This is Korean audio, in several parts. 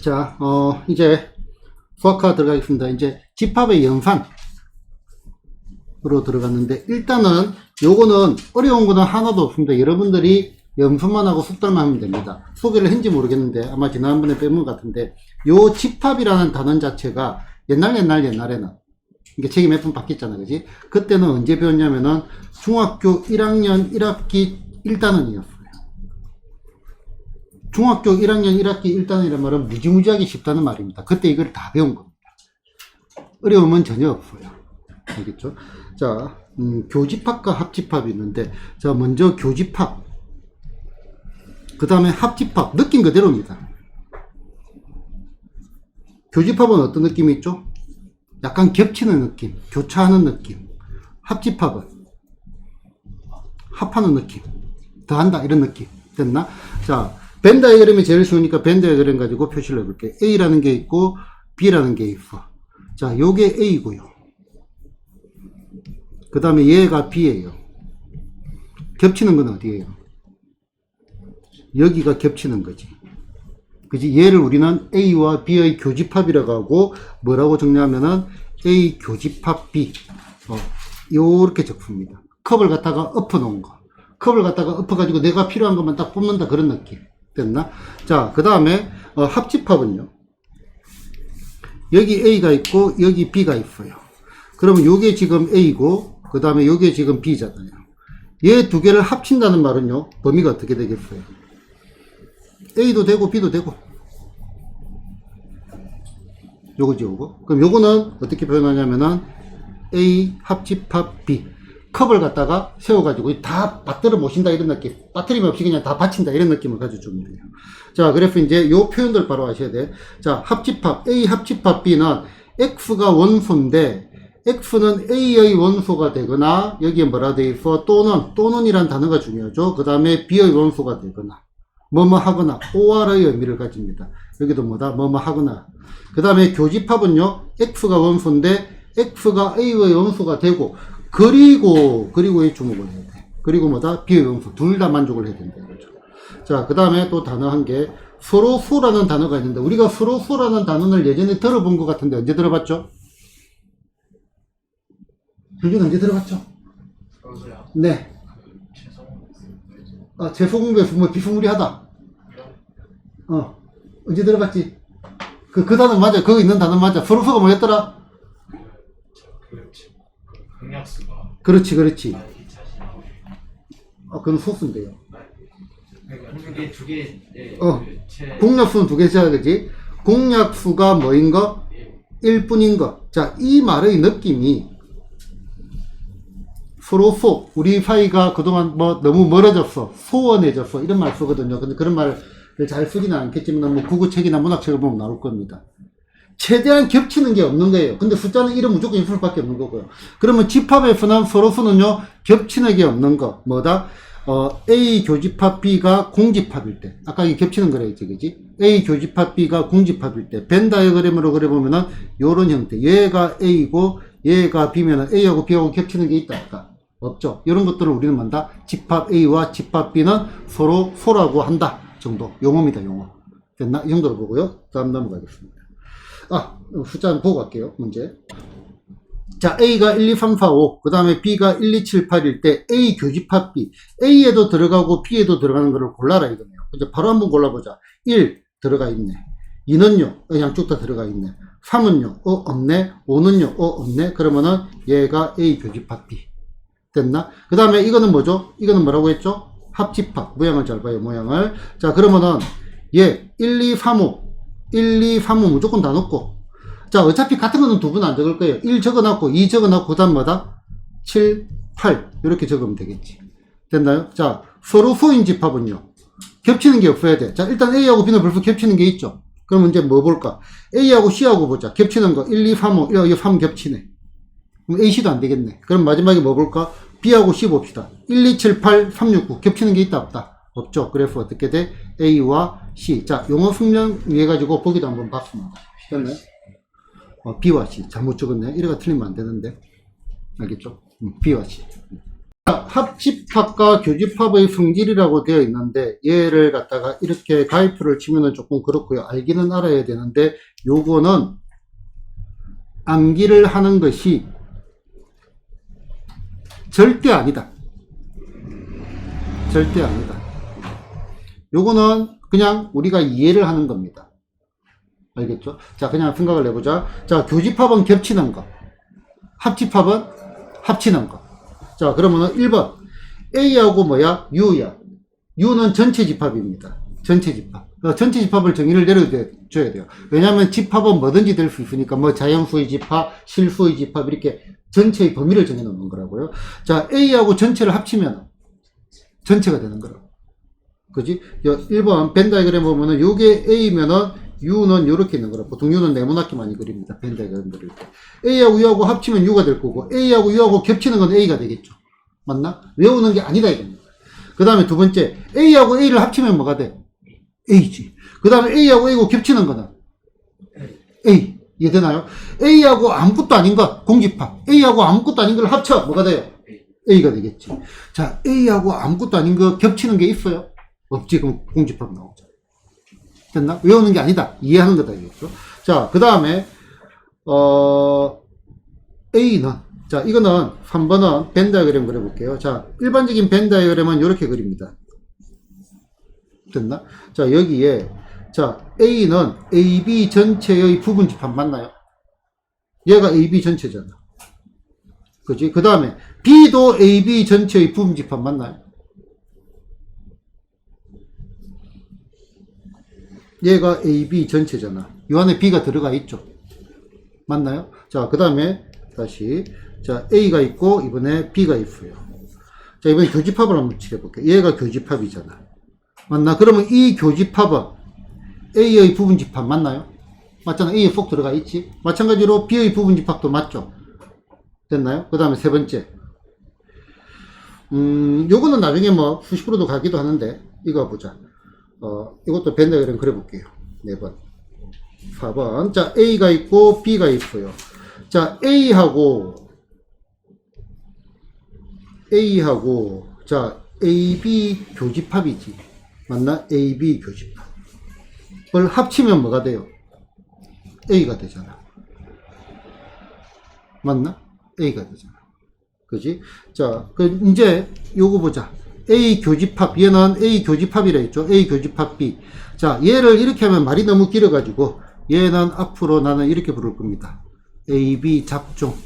자, 이제 수학화 들어가겠습니다. 이제 집합의 연산으로 들어갔는데, 일단은 요거는 어려운 거는 하나도 없습니다. 여러분들이 연습만 하고 숙달만 하면 됩니다. 소개를 했는지 모르겠는데 아마 지난번에 빼문 같은데, 요 집합이라는 단원 자체가 옛날에는 이게 책이 몇 번 바뀌었잖아, 그지? 그때는 언제 배웠냐면은 중학교 1학년 1학기 1단원이었어요. 중학교 1학년 1학기 1단원이란 말은 무지무지하게 쉽다는 말입니다. 그때 이걸 다 배운 겁니다. 어려움은 전혀 없어요. 알겠죠? 자, 교집합과 합집합이 있는데, 자, 먼저 교집합, 그 다음에 합집합, 느낌 그대로입니다. 교집합은 어떤 느낌이 있죠? 약간 겹치는 느낌, 교차하는 느낌. 합집합은 합하는 느낌, 더한다, 이런 느낌. 됐나? 자, 벤 다이어그램이 제일 쉬우니까 벤 다이어그램 가지고 표시를 해볼게요. A라는 게 있고 B라는 게 있어. 자, 요게 A고요. 그 다음에 얘가 B예요. 겹치는 건 어디예요? 여기가 겹치는 거지. 그지? 얘를 우리는 A와 B의 교집합이라고 하고, 뭐라고 정리하면은 A 교집합 B. 요렇게 적습니다. 컵을 갖다가 엎어 놓은 거. 컵을 갖다가 엎어 가지고 내가 필요한 것만 딱 뽑는다, 그런 느낌. 됐나? 자, 그 다음에 합집합은요, 여기 A가 있고 여기 B가 있어요. 그러면 요게 지금 A고 그 다음에 요게 지금 B잖아요. 얘 두 개를 합친다는 말은요, 범위가 어떻게 되겠어요? A도 되고 B도 되고, 요거지 요거. 그럼 요거는 어떻게 표현하냐면은 A 합집합 B. 컵을 갖다가 세워가지고 다 받들어 모신다, 이런 느낌. 빠트림 없이 그냥 다 받친다, 이런 느낌을 가져주면 돼요. 자, 그래서 이제 요 표현들 바로 아셔야 돼. 자, 합집합 A 합집합 B는 X가 원소인데 X는 A의 원소가 되거나, 여기에 뭐라 돼 있어? 또는이란 단어가 중요하죠. 그 다음에 B의 원소가 되거나, 뭐뭐 하거나, OR의 의미를 가집니다. 여기도 뭐다? 뭐뭐 하거나. 그 다음에 교집합은요, X가 원소인데 X가 A의 원소가 되고, 그리고 이 주목을 해야 돼. 그리고 뭐다? B의 원소. 둘 다 만족을 해야 된다, 그렇죠? 자, 그 다음에 또 단어 한 개, 서로수라는 단어가 있는데, 우리가 서로수라는 단어를 예전에 들어본 것 같은데 언제 들어봤죠? 불균 언제 들어봤죠? 네. 재소공부에서 뭐 비스무리하다. 언제 들어봤지? 그 단어 맞아. 거기 있는 단어 맞아. 서로수가 뭐였더라? 그렇지. 그건 소수인데요. 공약수는 두 개잖아, 그지? 공약수가 뭐인 거? 1뿐인 거. 자, 이 말의 느낌이 서로소, 우리 사이가 그동안 뭐 너무 멀어졌어, 소원해졌어, 이런 말 쓰거든요. 근데 그런 말을 잘 쓰지는 않겠지만, 뭐 국어책이나 문학책을 보면 나올 겁니다. 최대한 겹치는 게 없는 거예요. 근데 숫자는 1은 무조건 있을 수밖에 없는 거고요. 그러면 집합에서는 서로수는요, 겹치는 게 없는 거. 뭐다? A 교집합 B가 공집합일 때. 아까 이게 겹치는 거랬지, 그지? A 교집합 B가 공집합일 때. 벤 다이어그램으로 그려보면은, 요런 형태. 얘가 A고, 얘가 B면은 A하고 B하고 겹치는 게 있다, 아까. 없죠? 이런 것들을 우리는 뭔다? 집합 A와 집합 B는 서로 소라고 한다. 정도. 용어입니다, 용어. 됐나? 이 정도로 보고요. 다음 넘어가겠습니다. 숫자 한번 보고 갈게요. 문제. 자, A가 1, 2, 3, 4, 5, 그 다음에 B가 1, 2, 7, 8일 때 A 교집합 B. A에도 들어가고 B에도 들어가는 거를 골라라, 이거네요. 이제 바로 한번 골라보자. 1 들어가 있네. 2는요, 양쪽 다 들어가 있네. 3은요, 없네. 5는요, 없네. 그러면은 얘가 A 교집합 B. 됐나? 그 다음에 이거는 뭐죠? 이거는 뭐라고 했죠? 합집합. 모양을 잘 봐요, 모양을. 자, 그러면은 얘 1, 2, 3, 5. 1, 2, 3, 5 무조건 다 넣고. 자, 어차피 같은 거는 두 분 안 적을 거예요. 1 적어놨고, 2 적어놨고, 그 다음 뭐다? 7, 8. 이렇게 적으면 되겠지. 됐나요? 자, 서로 소인 집합은요, 겹치는 게 없어야 돼. 자, 일단 A하고 B는 벌써 겹치는 게 있죠. 그럼 이제 뭐 볼까? A하고 C하고 보자. 겹치는 거. 1, 2, 3, 5. 이거 3 겹치네. 그럼 A, C도 안 되겠네. 그럼 마지막에 뭐 볼까? B하고 C 봅시다. 1, 2, 7, 8, 3, 6, 9. 겹치는 게 있다, 없다? 없죠. 그래서 어떻게 돼? A와 C. 자, 용어 숙련 위해 가지고 보기도 한번 봤습니다. 됐나요? B와 C. 잘못 적었네. 이래가 틀리면 안 되는데. 알겠죠? B와 C. 합집합과 교집합의 성질이라고 되어 있는데 얘를 갖다가 이렇게 가이프를 치면은 조금 그렇고요. 알기는 알아야 되는데 요거는 암기를 하는 것이 절대 아니다. 절대 아니다. 요거는 그냥 우리가 이해를 하는 겁니다. 알겠죠? 자, 그냥 생각을 해보자. 자, 교집합은 겹치는 거. 합집합은 합치는 거. 자, 그러면은 1번. A하고 뭐야? U야. U는 전체 집합입니다. 전체 집합. 전체 집합을 정의를 내려줘야 돼요. 왜냐하면 집합은 뭐든지 될 수 있으니까 뭐 자연수의 집합, 실수의 집합 이렇게 전체의 범위를 정해놓는 거라고요. 자, A하고 전체를 합치면 전체가 되는 거라고. 그지? 1번 벤 다이그램 보면은 요게 A면은 U는 요렇게 있는 거라. 보통 U는 네모나게 많이 그립니다. 벤 다이그램 그릴 때. A하고 U하고 합치면 U가 될 거고 A하고 U하고 겹치는 건 A가 되겠죠. 맞나? 외우는 게 아니다 이겁니다. 그 다음에 두 번째 A하고 A를 합치면 뭐가 돼? A지. 그 다음에 A하고 A하고 겹치는 거는 A. 이해되나요? A하고 아무것도 아닌 것 공집합. A하고 아무것도 아닌 걸 합쳐 뭐가 돼요? A가 되겠지. 자, A하고 아무것도 아닌 거 겹치는 게 있어요? 없지. 그럼 공집합 나오죠. 됐나? 외우는 게 아니다. 이해하는 거다 이거죠. 자, 그 다음에 A는 자, 이거는 3번은 벤 다이어그램 그려볼게요. 자, 일반적인 벤 다이어그램은 이렇게 그립니다. 됐나? 자, 여기에 자, A는 AB 전체의 부분 집합 맞나요? 얘가 AB 전체잖아. 그지? 그 다음에 B도 AB 전체의 부분 집합 맞나요? 얘가 AB 전체잖아. 이 안에 B가 들어가 있죠. 맞나요? 자, 그 다음에 다시 자, A가 있고 이번에 B가 있어요. 자, 이번에 교집합을 한번 칠해볼게요. 얘가 교집합이잖아. 맞나? 그러면 이 교집합은 A의 부분 집합 맞나요? 맞잖아. A에 쏙 들어가 있지. 마찬가지로 B의 부분 집합도 맞죠. 됐나요? 그 다음에 세 번째. 요거는 나중에 뭐 수십 프로도 가기도 하는데 이거 보자. 이것도 벤 다이어그램 그려볼게요. 4번. 4번. 자, A가 있고 B가 있어요. 자, A하고 자, AB 교집합이지. 맞나? AB 교집합. 을 합치면 뭐가 돼요? A가 되잖아. 맞나? A가 되잖아. 그지? 자, 이제 요거 보자. A 교집합, 얘는 A 교집합이라 했죠. A 교집합 B. 자, 얘를 이렇게 하면 말이 너무 길어가지고 얘는 앞으로 나는 이렇게 부를 겁니다. A, B 잡종.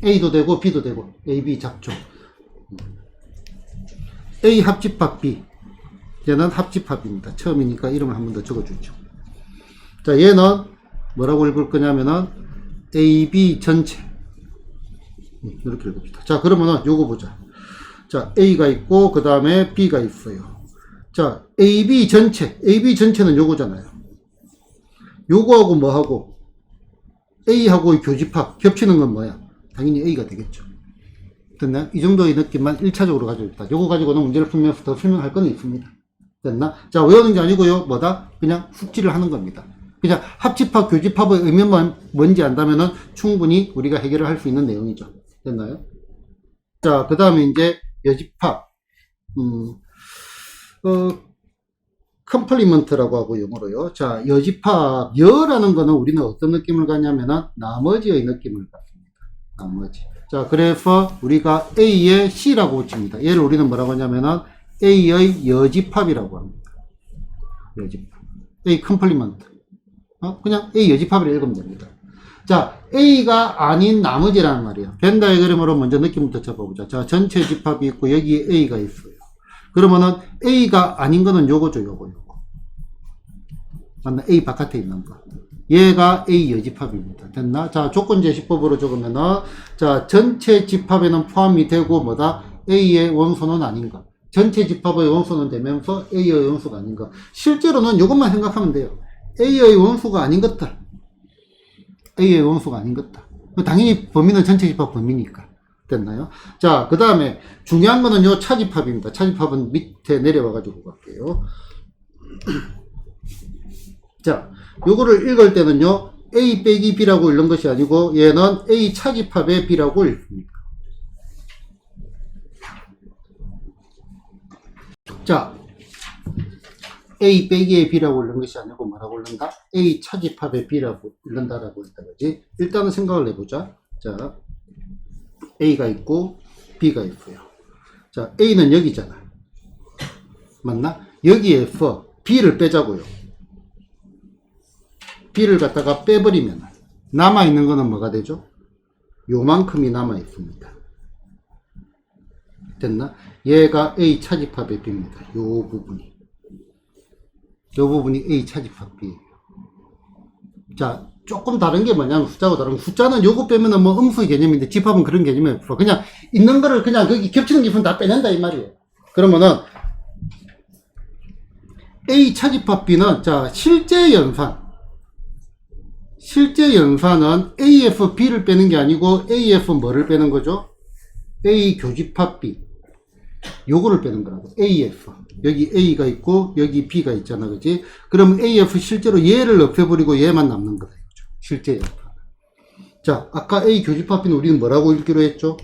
A도 되고 B도 되고 A, B 잡종. A 합집합 B. 얘는 합집합입니다. 처음이니까 이름을 한 번 더 적어주죠. 자, 얘는 뭐라고 읽을 거냐면은 AB 전체. 이렇게 읽읍니다. 자, 그러면은 요거 보자. 자, A가 있고 그 다음에 B가 있어요. 자, AB 전체는 요거잖아요. 요거하고 뭐하고 A하고의 교집합 겹치는 건 뭐야? 당연히 A가 되겠죠. 됐나? 이 정도의 느낌만 1차적으로 가지고 있다. 요거 가지고는 문제를 풀면서 더 설명할 건 있습니다. 됐나? 자, 외우는 게 아니고요. 뭐다? 그냥 숙지를 하는 겁니다. 그냥 합집합, 교집합의 의미만 뭔지 안다면은 충분히 우리가 해결을 할 수 있는 내용이죠. 됐나요? 자, 그 다음에 이제 여집합, 컴플리먼트라고 하고 영어로요. 자, 여집합, 여라는 거는 우리는 어떤 느낌을 갖냐면은 나머지의 느낌을 갖습니다. 나머지. 자, 그래서 우리가 A의 C라고 붙입니다. 얘를 우리는 뭐라고 하냐면은 A의 여집합이라고 합니다. 여집합. A 컴플리먼트. 그냥 A 여집합을 읽으면 됩니다. 자, A가 아닌 나머지라는 말이에요. 벤 다이어그램으로 먼저 느낌부터 잡아보자. 자, 전체 집합이 있고 여기에 A가 있어요. 그러면은 A가 아닌 거는 요거죠, 요거. 맞나? A 바깥에 있는 거. 얘가 A 여집합입니다. 됐나? 자, 조건 제시법으로 적으면은, 자, 전체 집합에는 포함이 되고 뭐다? A의 원소는 아닌 거. 전체 집합의 원소는 되면서 A의 원소가 아닌 거. 실제로는 이것만 생각하면 돼요. A의 원소가 아닌 것들. A의 원소가 아닌 것들. 당연히 범위는 전체 집합 범위니까. 됐나요? 자, 그 다음에 중요한 거는 요 차집합입니다. 차집합은 밑에 내려와가지고 갈게요. 자, 요거를 읽을 때는요, A 빼기 B라고 읽는 것이 아니고, 얘는 A 차집합의 B라고 읽습니다. 자, A 빼기의 B라고 읽는 것이 아니고 뭐라고 읽는다? A 차집합의 B라고 읽는다라고 했다, 그지? 일단은 생각을 해보자. 자, A가 있고 B가 있고요. 자, A는 여기잖아. 맞나? 여기에서 B를 빼자고요. B를 갖다가 빼버리면 남아있는 거는 뭐가 되죠? 요만큼이 남아있습니다. 됐나? 얘가 A 차집합의 B입니다. 요 부분이 A 차집합 B예요. 자, 조금 다른 게 뭐냐면 숫자하고 다른 거. 숫자는 요거 빼면은 뭐 음수의 개념인데 집합은 그런 개념이 없어. 그냥 있는 거를 그냥 거기 겹치는 기분 다 빼낸다 이 말이에요. 그러면은 A 차집합 B는 자, 실제 연산은 A에서 B를 빼는 게 아니고 A에서 뭐를 빼는 거죠? A 교집합 B. 요거를 빼는 거라고. A에서. 여기 A가 있고 여기 B가 있잖아. 그지? 그럼 A에서 실제로 얘를 없애버리고 얘만 남는 거다. 실제 연산. 자, 아까 A 교집합 B는 우리는 뭐라고 읽기로 했죠?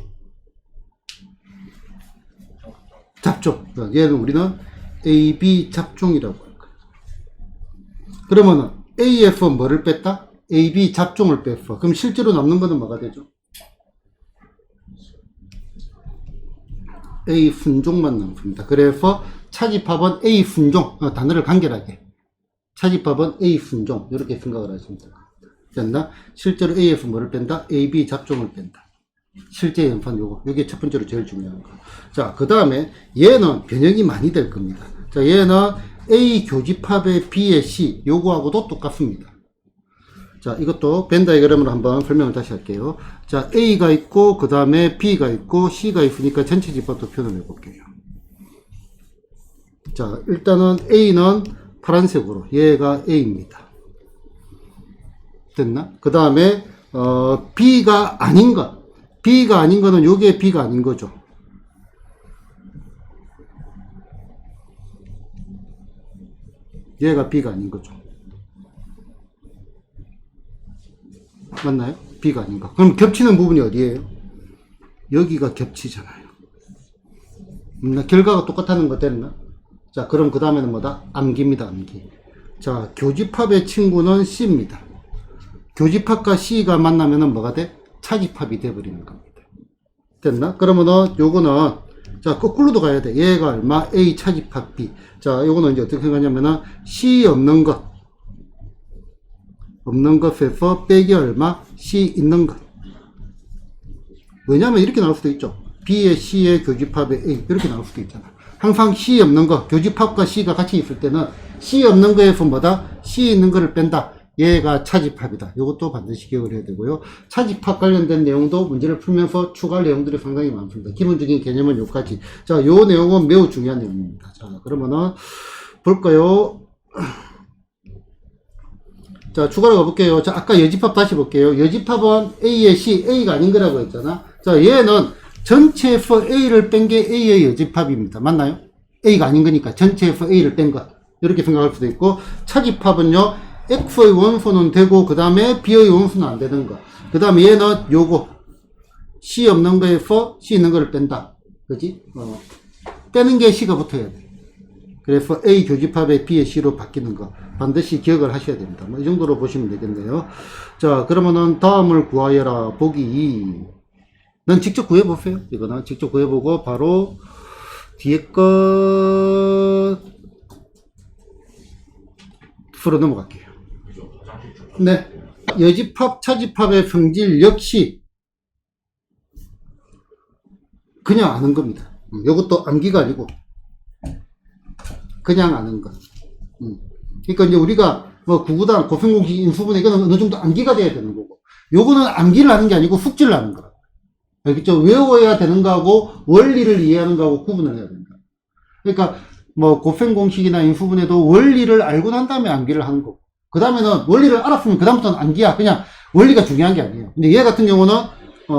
잡종. 얘는 우리는 AB 잡종이라고 할 거야. 그러면은 A에서 뭐를 뺐다? AB 잡종을 뺐어. 그럼 실제로 남는 거는 뭐가 되죠? A 순종만 남습니다. 그래서 차집합은 A 순종, 단어를 간결하게. 차집합은 A 순종. 이렇게 생각을 하시면 됩니다. 됐나? 실제로 A에서 뭐를 뺀다? AB 잡종을 뺀다. 실제 연산 요거. 요게 첫 번째로 제일 중요한 거. 자, 그 다음에 얘는 변형이 많이 될 겁니다. 자, 얘는 A 교집합의 B의 C. 요거하고도 똑같습니다. 자, 이것도 벤 다이그램으로 한번 설명을 다시 할게요. 자, A가 있고, 그 다음에 B가 있고, C가 있으니까 전체 집합도 표현을 해볼게요. 자, 일단은 A는 파란색으로, 얘가 A입니다. 됐나? 그 다음에, B가 아닌 것. B가 아닌 거는 요게 B가 아닌 거죠. 얘가 B가 아닌 거죠. 맞나요? B가 아닌가? 그럼 겹치는 부분이 어디예요? 여기가 겹치잖아요. 결과가 똑같다는 거 됐나? 자, 그럼 그 다음에는 뭐다? 암기입니다, 암기. 자, 교집합의 친구는 C입니다. 교집합과 C가 만나면은 뭐가 돼? 차집합이 돼버리는 겁니다. 됐나? 그러면은 요거는 자, 거꾸로도 가야 돼. 얘가 얼마? A 차집합 B. 자, 요거는 이제 어떻게 가냐면은 C 없는 것. 없는 것에서 빼기 얼마? C 있는 것. 왜냐면 이렇게 나올 수도 있죠. B의 C의 교집합의 A. 이렇게 나올 수도 있잖아. 항상 C 없는 거, 교집합과 C가 같이 있을 때는 C 없는 거에서 뭐다? C 있는 거를 뺀다. 얘가 차집합이다. 이것도 반드시 기억을 해야 되고요. 차집합 관련된 내용도 문제를 풀면서 추가할 내용들이 상당히 많습니다. 기본적인 개념은 여기까지. 자, 요 내용은 매우 중요한 내용입니다. 자, 그러면은 볼까요? 자, 추가로 가볼게요. 자, 아까 여집합 다시 볼게요. 여집합은 A의 C, A가 아닌 거라고 했잖아. 자, 얘는 전체에서 A를 뺀 게 A의 여집합입니다. 맞나요? A가 아닌 거니까 전체에서 A를 뺀 것. 이렇게 생각할 수도 있고, 차집합은요, X의 원소는 되고, 그 다음에 B의 원소는 안 되는 거. 그 다음에 얘는 요거, C 없는 거에서 C 있는 거를 뺀다. 그지? 빼는 게 C가 붙어야 돼. 그래서 A 교집합의 B의 C로 바뀌는 거 반드시 기억을 하셔야 됩니다. 뭐 이 정도로 보시면 되겠네요. 자, 그러면은 다음을 구하여라 보기 2. 넌 직접 구해보세요. 이거는 직접 구해보고 바로 뒤에 거 풀어 넘어갈게요. 네, 여집합, 차집합의 성질 역시 그냥 아는 겁니다. 이것도 암기가 아니고 그냥 아는 것. 그러니까 이제 우리가 뭐 구구단, 고평공식, 인수분해 이거는 어느 정도 암기가 돼야 되는 거고, 요거는 암기를 하는 게 아니고 숙지를 하는 거라. 알겠죠? 외워야 되는 거하고 원리를 이해하는 거하고 구분을 해야 된다. 그러니까 뭐 고평공식이나 인수분해도 원리를 알고 난 다음에 암기를 하는 거고, 그 다음에는 원리를 알았으면 그 다음부터는 암기야. 그냥 원리가 중요한 게 아니에요. 근데 얘 같은 경우는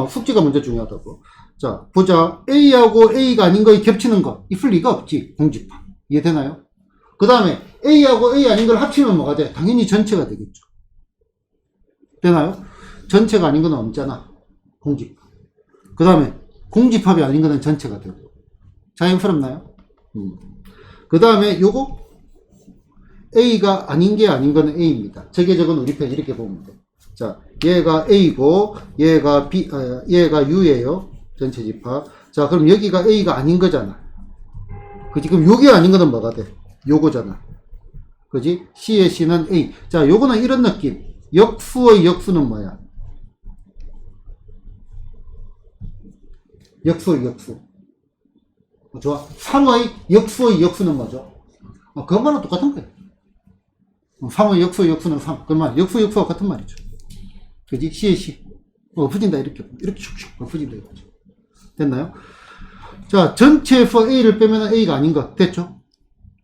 숙지가 먼저 중요하다고. 자, 보자. A하고 A가 아닌 거에 겹치는 거 있을 리가 없지. 공집합. 이해되나요? 그 다음에 A하고 A 아닌 걸 합치면 뭐가 돼? 당연히 전체가 되겠죠. 되나요? 전체가 아닌 건 없잖아. 공집합. 그 다음에 공집합이 아닌 거는 전체가 되고. 자연스럽나요? 그 다음에 요거 A가 아닌 게 아닌 건 A입니다. 적은 우리 편 이렇게 보면 돼. 자, 얘가 A고 얘가 얘가 U예요. 전체 집합. 자, 그럼 여기가 A가 아닌 거잖아. 그지? 그럼 요게 아닌 거는 뭐가 돼? 요거잖아. 그지? C의 C는 A. 자, 요거는 이런 느낌. 역수의 역수는 뭐야? 역수의 역수. 좋아. 3의 역수의 역수는 뭐죠? 그것만은 똑같은 거야. 3의 역수의 역수는 3. 그러면 역수 역수와 같은 말이죠. 그지? C의 C. 엎어진다. 이렇게 슉슉 엎어진다. 이거죠. 됐나요? 자, 전체에서 A를 빼면 A가 아닌 거. 됐죠?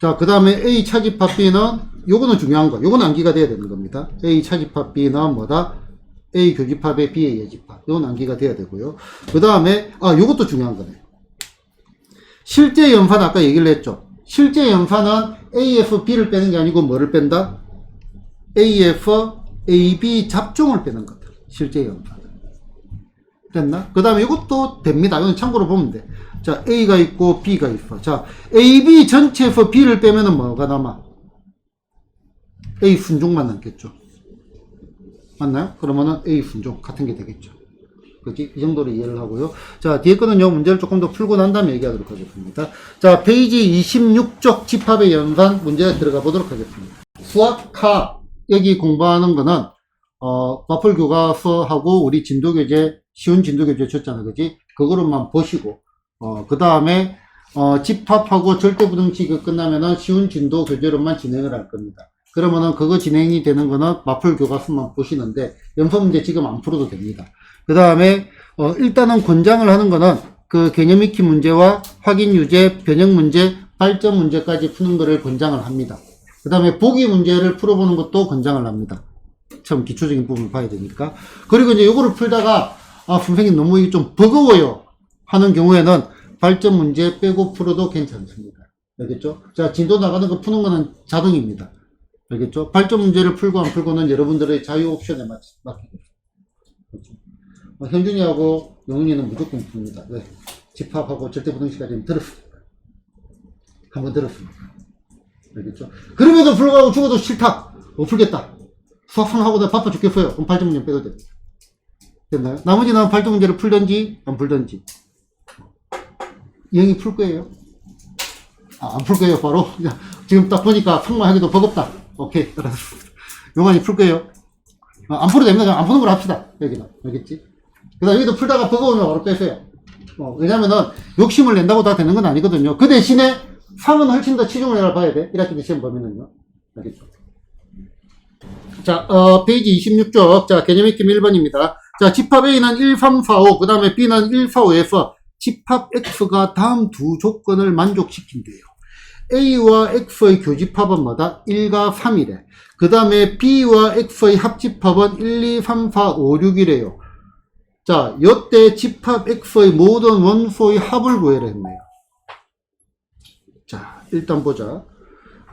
자, 그 다음에 A 차집합 B는, 요거는 중요한 거. 요거는 암기가 돼야 되는 겁니다. A 차집합 B는 뭐다? A 교집합에 B의 예집합. 요건 암기가 돼야 되고요. 그 다음에, 요것도 중요한 거네. 실제 연산 아까 얘기를 했죠. 실제 연산은 AF B를 빼는 게 아니고 뭐를 뺀다? AF AB 잡종을 빼는 거다. 실제 연산. 됐나? 그 다음에 이것도 됩니다. 이건 참고로 보면 돼. 자, A가 있고 B가 있어. 자, AB 전체에서 B를 빼면은 뭐가 남아? A 순종만 남겠죠. 맞나요? 그러면은 A 순종 같은 게 되겠죠. 그지? 이 정도로 이해를 하고요. 자, 뒤에 거는 요 문제를 조금 더 풀고 난 다음에 얘기하도록 하겠습니다. 자, 페이지 26쪽 집합의 연산 문제 들어가 보도록 하겠습니다. 수학하 여기 공부하는 거는 마플 교과서하고 우리 진도교재 쉬운 진도교재 줬잖아. 그지? 그거로만 보시고 그 다음에 집합하고 절대부등식이 끝나면은 쉬운 진도 교재로만 진행을 할 겁니다. 그러면은 그거 진행이 되는 거는 마플 교과서만 보시는데 연습 문제 지금 안 풀어도 됩니다. 그 다음에 일단은 권장을 하는 거는 그 개념 익히 문제와 확인 유제, 변형 문제, 발전 문제까지 푸는 거를 권장을 합니다. 그 다음에 보기 문제를 풀어보는 것도 권장을 합니다. 처음 기초적인 부분을 봐야 되니까. 그리고 이제 요거를 풀다가 선생님 너무 이게 좀 버거워요 하는 경우에는 발전 문제 빼고 풀어도 괜찮습니다. 알겠죠? 자, 진도 나가는 거 푸는 거는 자동입니다. 알겠죠? 발전 문제를 풀고 안 풀고는 여러분들의 자유 옵션에 맡기겠습니다. 그렇죠? 현준이하고 영훈이는 무조건 풉니다. 왜? 집합하고 절대부등식까지는 들었으니까. 한번 들었으니까. 알겠죠? 그럼에도 불구하고 죽어도 싫다. 못 풀겠다. 수학상 하고 내가 바빠 죽겠어요. 그럼 발전 문제 빼도 됩니다. 됐나요? 나머지는 발전 문제를 풀든지 안 풀든지. 영이 풀 거예요? 안 풀 거예요, 바로? 지금 딱 보니까 상만 하기도 버겁다. 오케이, 알았습니다. 용환이 풀 거예요? 안 풀어도 됩니다. 안 푸는 걸 합시다. 여기는. 알겠지? 그 다음 여기도 풀다가 버거우면 바로 빼세요. 왜냐면은 욕심을 낸다고 다 되는 건 아니거든요. 그 대신에 3은 훨씬 더 치중을 해라 봐야 돼. 1학기 시험 보면은요. 알겠죠? 자, 페이지 26쪽. 자, 개념 익힘 1번입니다. 자, 집합 A는 1, 3, 4, 5, 그 다음에 B는 1, 4, 5에서 집합 X가 다음 두 조건을 만족시킨대요. A와 X의 교집합은 뭐다? 1과 3이래. 그 다음에 B와 X의 합집합은 1, 2, 3, 4, 5, 6이래요. 자, 요때 집합 X의 모든 원소의 합을 구해라 했네요. 자, 일단 보자.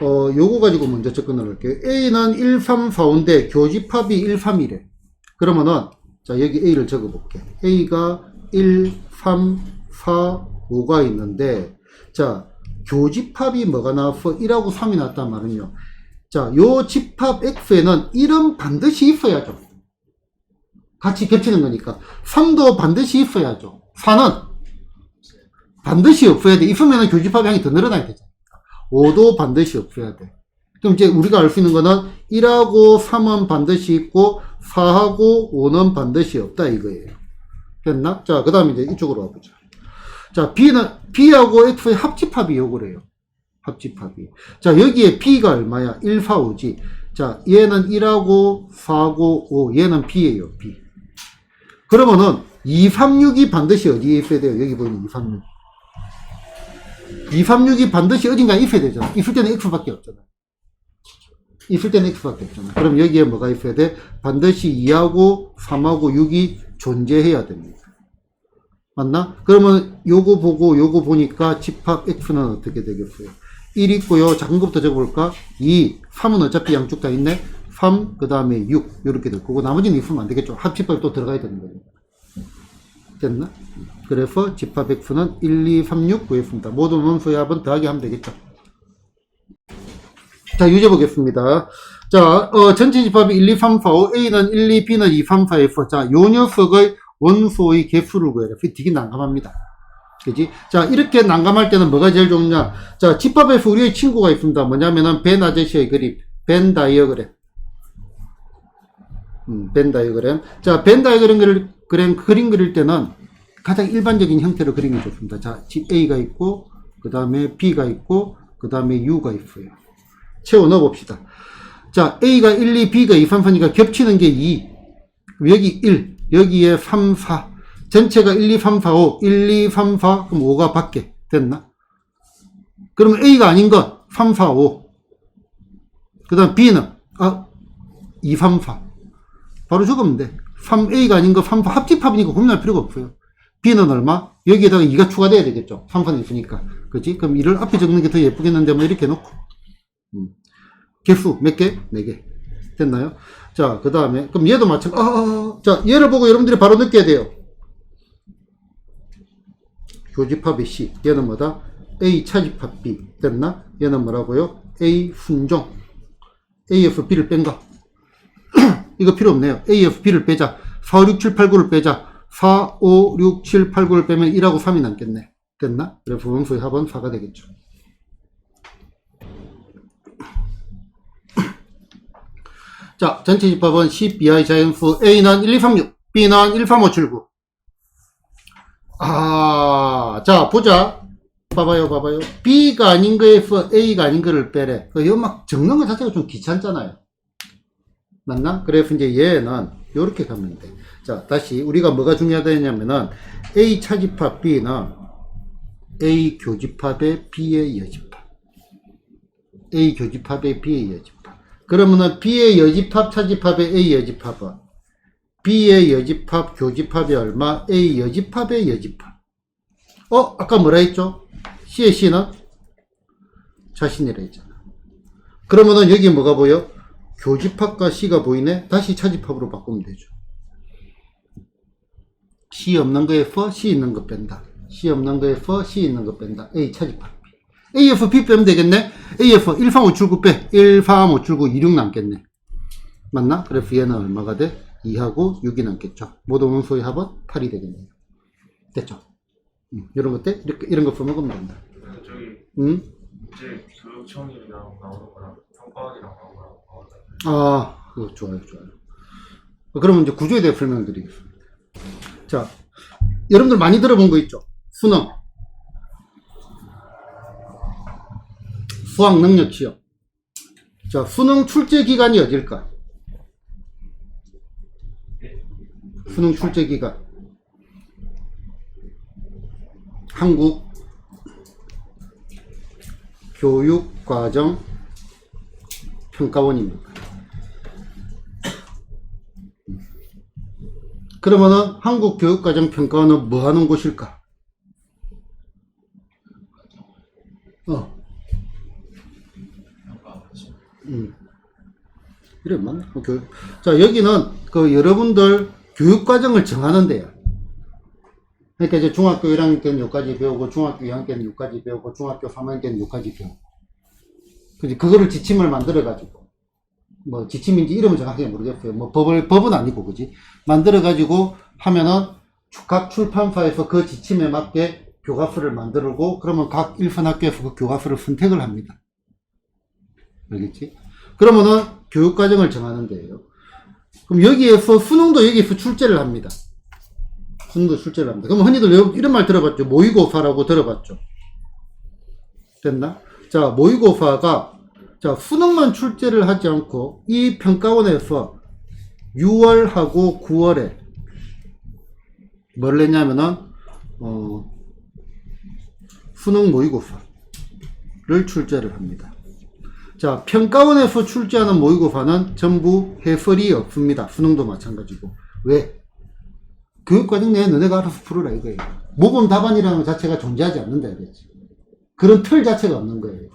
요거 가지고 먼저 접근을 할게요. A는 1, 3, 4, 5인데 교집합이 1, 3이래. 그러면은, 자, 여기 A를 적어볼게. A가 1, 3, 4, 5가 있는데, 자, 교집합이 뭐가 나왔어? 1하고 3이 나왔단 말은요. 자, 요 집합 X에는 1은 반드시 있어야죠. 같이 겹치는 거니까. 3도 반드시 있어야죠. 4는 반드시 없어야 돼. 있으면 교집합이 양이 더 늘어나야 되잖아. 5도 반드시 없어야 돼. 그럼 이제 우리가 알 수 있는 거는 1하고 3은 반드시 있고 4하고 5는 반드시 없다 이거예요. 됐나? 자, 그 다음에 이제 이쪽으로 와보자. 자, B하고 X의 합집합이 요거래요. 합집합이. 자, 여기에 B가 얼마야? 1, 4, 5지. 자, 얘는 1하고 4하고 5. 얘는 B예요, B. 그러면은 2, 3, 6이 반드시 어디에 있어야 돼요? 여기 보이는 2, 3, 6. 2, 3, 6이 반드시 어딘가에 있어야 되잖아. 있을 때는 X밖에 없잖아. 있을 때는 X밖에 없잖아. 그럼 여기에 뭐가 있어야 돼? 반드시 2하고 3하고 6이 존재해야 됩니다. 맞나? 그러면 요거 보고 요거 보니까 집합 X는 어떻게 되겠어요? 1 있고요. 작은 것부터 적어볼까? 2, 3은 어차피 양쪽 다 있네. 3, 그 다음에 6 이렇게 될 거고 나머지는 있으면 안 되겠죠. 합집합이 또 들어가야 되는 거예요. 됐나? 그래서 집합 X는 1, 2, 3, 6 구했습니다. 모든 원소의 합은 더하기 하면 되겠죠. 자, 유제 보겠습니다. 자, 전체 집합이 1, 2, 3, 4, 5, A는 1, 2, B는 2, 3, 4, F. 자, 요 녀석의 원소의 개수를 구해라. 되게 난감합니다. 그지? 자, 이렇게 난감할 때는 뭐가 제일 좋냐? 자, 집합에서 우리의 친구가 있습니다. 뭐냐면은, 벤 아저씨의 그림. 벤 다이어그램. 벤 다이어그램. 자, 벤 다이어그램 그림 그릴 때는 가장 일반적인 형태로 그림이 좋습니다. 자, 집 A가 있고, 그 다음에 B가 있고, 그 다음에 U가 있어요. 채워 넣어 봅시다. 자, A가 1, 2, B가 2, 3, 4니까 겹치는 게 2. 여기 1, 여기에 3, 4. 전체가 1, 2, 3, 4, 5. 1, 2, 3, 4. 그럼 5가 밖에 됐나? 그러면 A가 아닌 건 3, 4, 5. 그 다음 B는, 2, 3, 4. 바로 적으면 돼. 3A가 아닌 거 3, 4. 합집합이니까 고민할 필요가 없어요. B는 얼마? 여기에다가 2가 추가돼야 되겠죠. 3, 4는 있으니까. 그치? 그럼 2를 앞에 적는 게 더 예쁘겠는데, 뭐 이렇게 놓고. 개수 몇 개? 4개. 됐나요? 자, 그 다음에, 그럼 얘도 마찬가지. 자, 얘를 보고 여러분들이 바로 느껴야 돼요. 교집합이 C. 얘는 뭐다? A 차집합 B. 됐나? 얘는 뭐라고요? A 순종. A에서 B를 뺀 거. 이거 필요 없네요. A에서 B를 빼자. 4, 5, 6, 7, 8, 9를 빼자. 4, 5, 6, 7, 8, 9를 빼면 1하고 3이 남겠네. 됐나? 그래서 원소의 합은 4가 되겠죠. 자, 전체 집합은 C, B의 자연수. A는 1, 2, 3, 6. B는 1, 3, 5, 7, 9. 자, 보자. 봐봐요. B가 아닌 거에서 A가 아닌 거를 빼래. 이거 막 적는 것 자체가 좀 귀찮잖아요. 맞나? 그래서 이제 얘는 요렇게 가면 돼. 자, 다시 우리가 뭐가 중요하다냐면은 A 차집합 B는 A 교집합의 B의 여집합. A 교집합의 B의 여집합. 그러면은 B의 여집합 차집합의 A 여집합은 B의 여집합 교집합이 얼마? A 여집합의 여집합. 아까 뭐라 했죠? C의 C는 자신이라 했잖아. 그러면은 여기 뭐가 보여? 교집합과 C가 보이네? 다시 차집합으로 바꾸면 되죠. C 없는 거에서 C 있는 거 뺀다. C 없는 거에서 C 있는 거 뺀다. A 차집합 B. A에서 B 빼면 되겠네? A에서 1, 3, 5, 7, 9 빼. 1, 3, 5, 7, 9, 2, 6 남겠네. 맞나? 그래서 얘는 얼마가 돼? 2하고 6이 남겠죠. 모든 원소의 합은 8이 되겠네요. 됐죠? 이런 것들? 이런 거 써먹으면 된다. 저기, 이제 교육청이랑 나오는 거랑 평가원이랑 나오는 거랑 그거 좋아요. 그러면 이제 구조에 대해 설명드리겠습니다. 자, 여러분들 많이 들어본 거 있죠? 수능. 수학 능력 시험. 자, 수능 출제 기간이 어딜까? 수능 출제 기간. 한국 교육과정 평가원입니다. 그러면은 한국 교육과정 평가원은 뭐 하는 곳일까? 그래, 맞나? 자, 여기는 여러분들 교육과정을 정하는 데요. 그러니까 이제 중학교 1학년 때는 여기까지 배우고, 중학교 2학년 때는 여기까지 배우고, 중학교 3학년 때는 여기까지 배우고. 그지? 그거를 지침을 만들어가지고, 뭐, 지침인지 이름은 정확하게 모르겠어요. 뭐, 법은 아니고, 그지? 만들어가지고 하면은, 각 출판사에서 그 지침에 맞게 교과서를 만들고, 그러면 각 일선 학교에서 그 교과서를 선택을 합니다. 알겠지? 그러면은, 교육과정을 정하는 데예요. 그럼 여기에서, 수능도 여기에서 출제를 합니다. 수능도 출제를 합니다. 그럼 흔히들 이런 말 들어봤죠? 모의고사라고 들어봤죠? 됐나? 자, 모의고사가, 자, 수능만 출제를 하지 않고, 이 평가원에서 6월하고 9월에 뭘 냈냐면은, 수능 모의고사를 출제를 합니다. 자, 평가원에서 출제하는 모의고사는 전부 해설이 없습니다. 수능도 마찬가지고. 왜? 교육과정 내에 너네가 알아서 풀어라 이거예요. 모범 답안이라는 것 자체가 존재하지 않는다 이거지. 그런 틀 자체가 없는 거예요.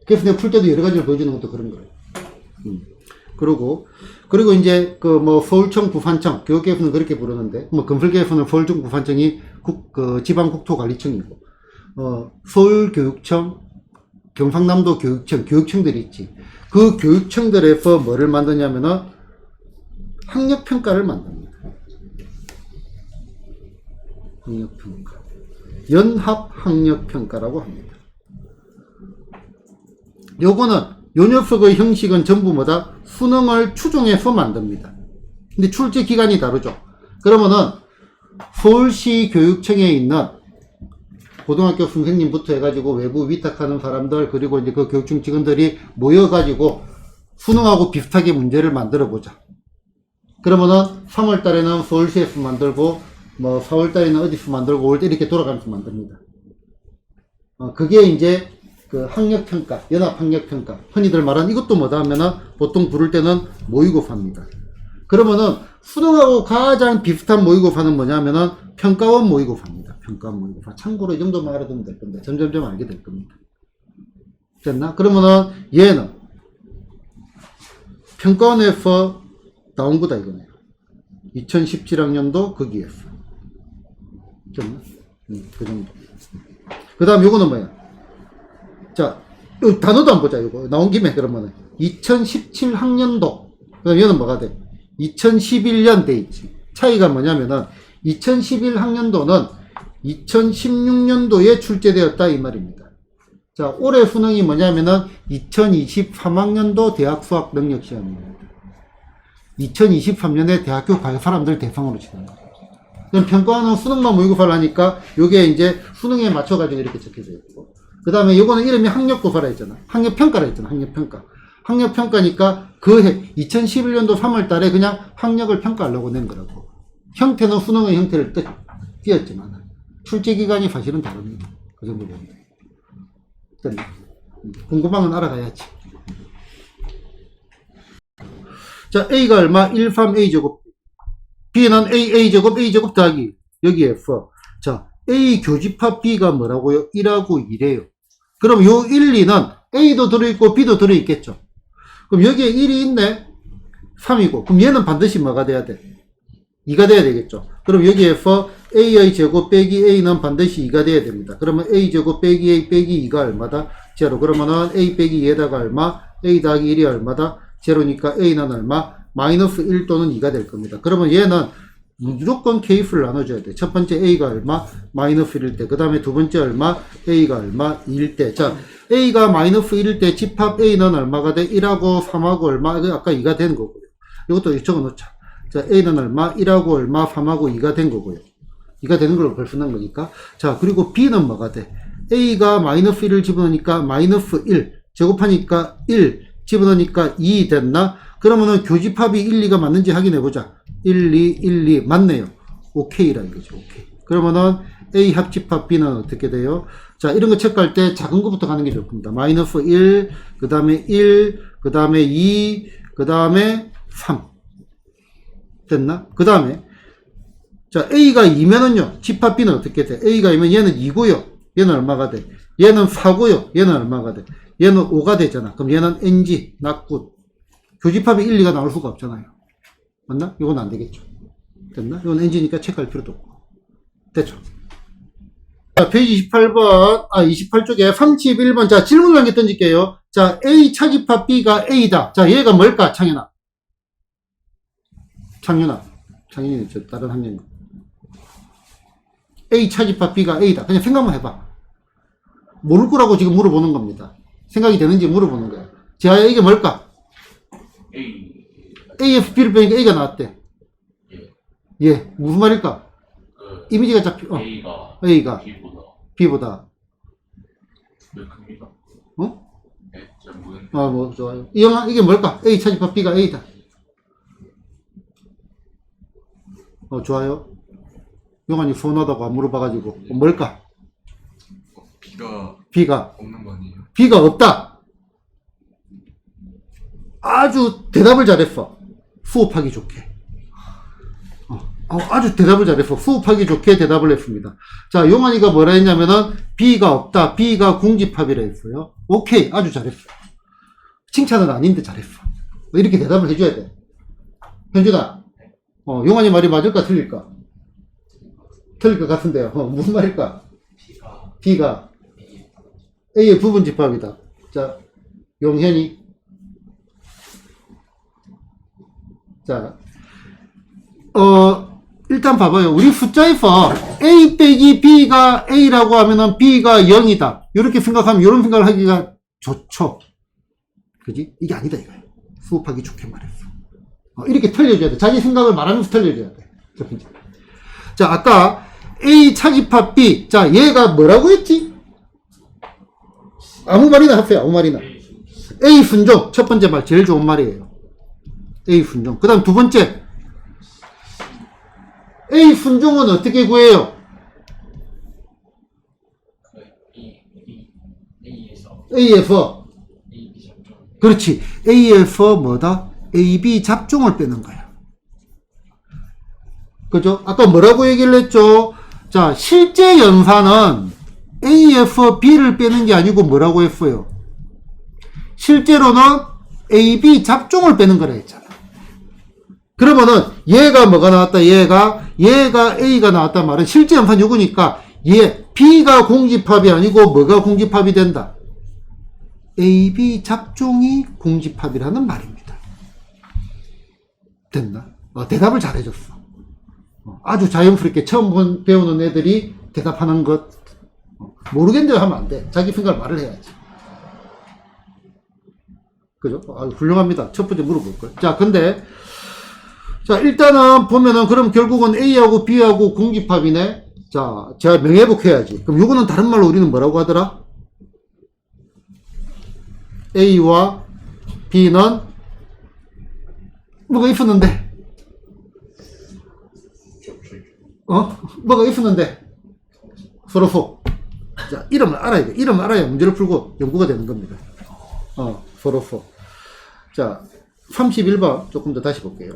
그래서 내가 풀 때도 여러 가지를 보여주는 것도 그런 거예요. 그리고 이제 서울청, 부산청, 교육계에서는 그렇게 부르는데, 건설계에서는 서울청, 부산청이 지방국토관리청이고, 서울교육청, 경상남도 교육청들이 있지. 그 교육청들에서 뭐를 만드냐면은 학력평가를 만듭니다. 학력평가. 연합학력평가라고 합니다. 요거는 요 녀석의 형식은 전부 뭐다? 수능을 추종해서 만듭니다. 근데 출제 기간이 다르죠. 그러면은 서울시 교육청에 있는 고등학교 선생님부터 해가지고 외부 위탁하는 사람들, 그리고 이제 그 교육청 직원들이 모여가지고 수능하고 비슷하게 문제를 만들어 보자. 그러면은 3월 달에는 서울시에서 만들고, 뭐 4월 달에는 어디서 만들고, 5월 때 이렇게 돌아가면서 만듭니다. 그게 이제 그 학력평가, 연합학력평가. 흔히들 말하는 이것도 뭐다 하면은 보통 부를 때는 모의고사입니다. 그러면은 수능하고 가장 비슷한 모의고사는 뭐냐면은 평가원 모의고사입니다. 평가원 모의고사. 참고로 이 정도만 알아두면 될 건데 점점점 알게 될 겁니다. 됐나? 그러면은 얘는 평가원에서 나온 거다 이거네요. 2017학년도 거기에서. 됐나? 그 정도. 그 다음 요거는 뭐야? 자, 요 단어도 안 보자, 이거. 나온 김에, 그러면은. 2017학년도. 그 다음 얘는 뭐가 돼? 2011년 돼 있지. 차이가 뭐냐면은, 2011학년도는 2016년도에 출제되었다, 이 말입니다. 자, 올해 수능이 뭐냐면은, 2023학년도 대학 수학 능력 시험입니다. 2023년에 대학교 갈 사람들 대상으로 치는 거예요. 그럼 평가원은 수능만 모의고사를 하니까, 요게 이제 수능에 맞춰가지고 이렇게 적혀져 있고. 그 다음에 요거는 이름이 학력고사라 했잖아. 학력평가라 했잖아. 학력평가. 학력평가니까 그 해, 2011년도 3월 달에 그냥 학력을 평가하려고 낸 거라고. 형태는 수능의 형태를 띄었지만, 출제기간이 사실은 다릅니다. 그 정도 보면 돼. 됐나? 궁금한 건 알아가야지. 자, A가 얼마? 1, 3A제곱. B는 A제곱, A제곱 더하기. 여기에서. 자, A 교집합 B가 뭐라고요? 1하고 2래요. 그럼 요 1, 2는 A도 들어있고 B도 들어있겠죠. 그럼 여기에 1이 있네? 3이고. 그럼 얘는 반드시 뭐가 돼야 돼? 2가 돼야 되겠죠. 그럼 여기에서 A의 제곱 빼기 A는 반드시 2가 돼야 됩니다. 그러면 A 제곱 빼기 A 빼기 2가 얼마다? 제로. 그러면은 A 빼기 2에다가 얼마? A 더하기 1이 얼마다? 제로니까 A는 얼마? 마이너스 1 또는 2가 될 겁니다. 그러면 얘는 무조건 케이스를 나눠줘야 돼. 첫 번째 A가 얼마? 마이너스 1일 때. 그 다음에 두 번째 얼마? A가 얼마? 2일 때. 자, A가 마이너스 1일 때 집합 A는 얼마가 돼? 1하고 3하고 얼마? 아까 2가 된 거고요. 이것도 적어 놓자. 자, A는 얼마? 1하고 얼마? 3하고 2가 된 거고요. 2가 되는 걸로 벌써 난 거니까. 자, 그리고 B는 뭐가 돼? A가 마이너스 1을 집어넣으니까 마이너스 1. 제곱하니까 1. 집어넣으니까 2 됐나? 그러면은 교집합이 1, 2가 맞는지 확인해 보자. 1, 2, 1, 2 맞네요. 오케이라 이거죠. 오케이. 그러면은 A 합집합 B는 어떻게 돼요? 자, 이런 거 체크할 때 작은 거부터 가는 게 좋습니다. 마이너스 1, 그 다음에 1, 그 다음에 2, 그 다음에 3. 됐나? 그 다음에 자, A가 2면은요. 집합 B는 어떻게 돼? A가 2면 얘는 2고요. 얘는 얼마가 돼? 얘는 4고요. 얘는 얼마가 돼? 얘는 5가 되잖아. 그럼 얘는 NG, not 교집합이 1, 2가 나올 수가 없잖아요. 맞나? 이건 안 되겠죠. 됐나? 이건 NG니까 체크할 필요도 없고. 됐죠. 자, 페이지 28번, 28쪽에 31번. 자, 질문을 한 개 던질게요. 자, A 차집합 B가 A다. 자, 얘가 뭘까? 창현아. 창현이 저 다른 학년이. A 차집합 B가 A다. 그냥 생각만 해봐. 모를 거라고 지금 물어보는 겁니다. 생각이 되는지 물어보는 거야. 자, 이게 뭘까? A에서 B를 빼니까 A가 나왔대. 예. 무슨 말일까? 이미지가 잡혀. A가 B보다. 왜 큽니까? 어? 네, 전부는. 뭐, 좋아요. 이 영화, 이게 뭘까? A 차집합 B가 A다. 좋아요. 영환이 서운하다고 안 물어봐가지고. 뭘까? B가 없는 거 아니에요? B가 없다. 아주 대답을 잘했어. 수업하기 좋게. 아주 대답을 잘했어. 수업하기 좋게 대답을 했습니다. 자, 용환이가 뭐라 했냐면은 B가 없다. B가 궁집합이라 했어요. 오케이. 아주 잘했어. 칭찬은 아닌데 잘했어. 이렇게 대답을 해줘야 돼. 현준아. 용환이 말이 맞을까 틀릴까? 틀릴 것 같은데요. 무슨 말일까? B가 A의 부분집합이다. 자, 용현이. 자, 일단 봐봐요. 우리 숫자에서 A 빼기 B가 A라고 하면은 B가 0이다. 이렇게 생각하면 이런 생각을 하기가 좋죠. 그지? 이게 아니다 이거예요. 수업하기 좋게 말했어. 이렇게 틀려줘야 돼. 자기 생각을 말하면서 틀려줘야 돼. 자, 아까 A 차집합 B. 자, 얘가 뭐라고 했지? 아무 말이나 하세요. 아무 말이나. A 순종. 첫 번째 말 제일 좋은 말이에요. A 순종. 그 다음 두 번째. A 순종은 어떻게 구해요? A에서. 그렇지. A에서 뭐다? AB 잡종을 빼는 거야. 그죠? 아까 뭐라고 얘기를 했죠? 자, 실제 연산은 A에서 B를 빼는 게 아니고 뭐라고 했어요? 실제로는 AB 잡종을 빼는 거라 했잖아. 그러면은 얘가 뭐가 나왔다? 얘가 A가 나왔단 말은 실제 연산 요거니까 얘 B가 공집합이 아니고 뭐가 공집합이 된다? AB 잡종이 공집합이라는 말입니다. 됐나? 대답을 잘해줬어. 아주 자연스럽게 처음 배우는 애들이 대답하는 것 모르겠는데 하면 안 돼. 자기 생각을 말을 해야지. 그죠? 훌륭합니다. 첫 번째 물어볼걸. 자, 근데 자, 일단은 보면은 그럼 결국은 A하고 B하고 공집합이네. 자, 제가 명예회복해야지. 그럼 요거는 다른 말로 우리는 뭐라고 하더라? A와 B는 뭐가 있었는데? 뭐가 있었는데? 서로 소. 자, 이름을 알아야 돼. 이름을 알아야 문제를 풀고 연구가 되는 겁니다. 서로 소. 자, 31번 조금 더 다시 볼게요.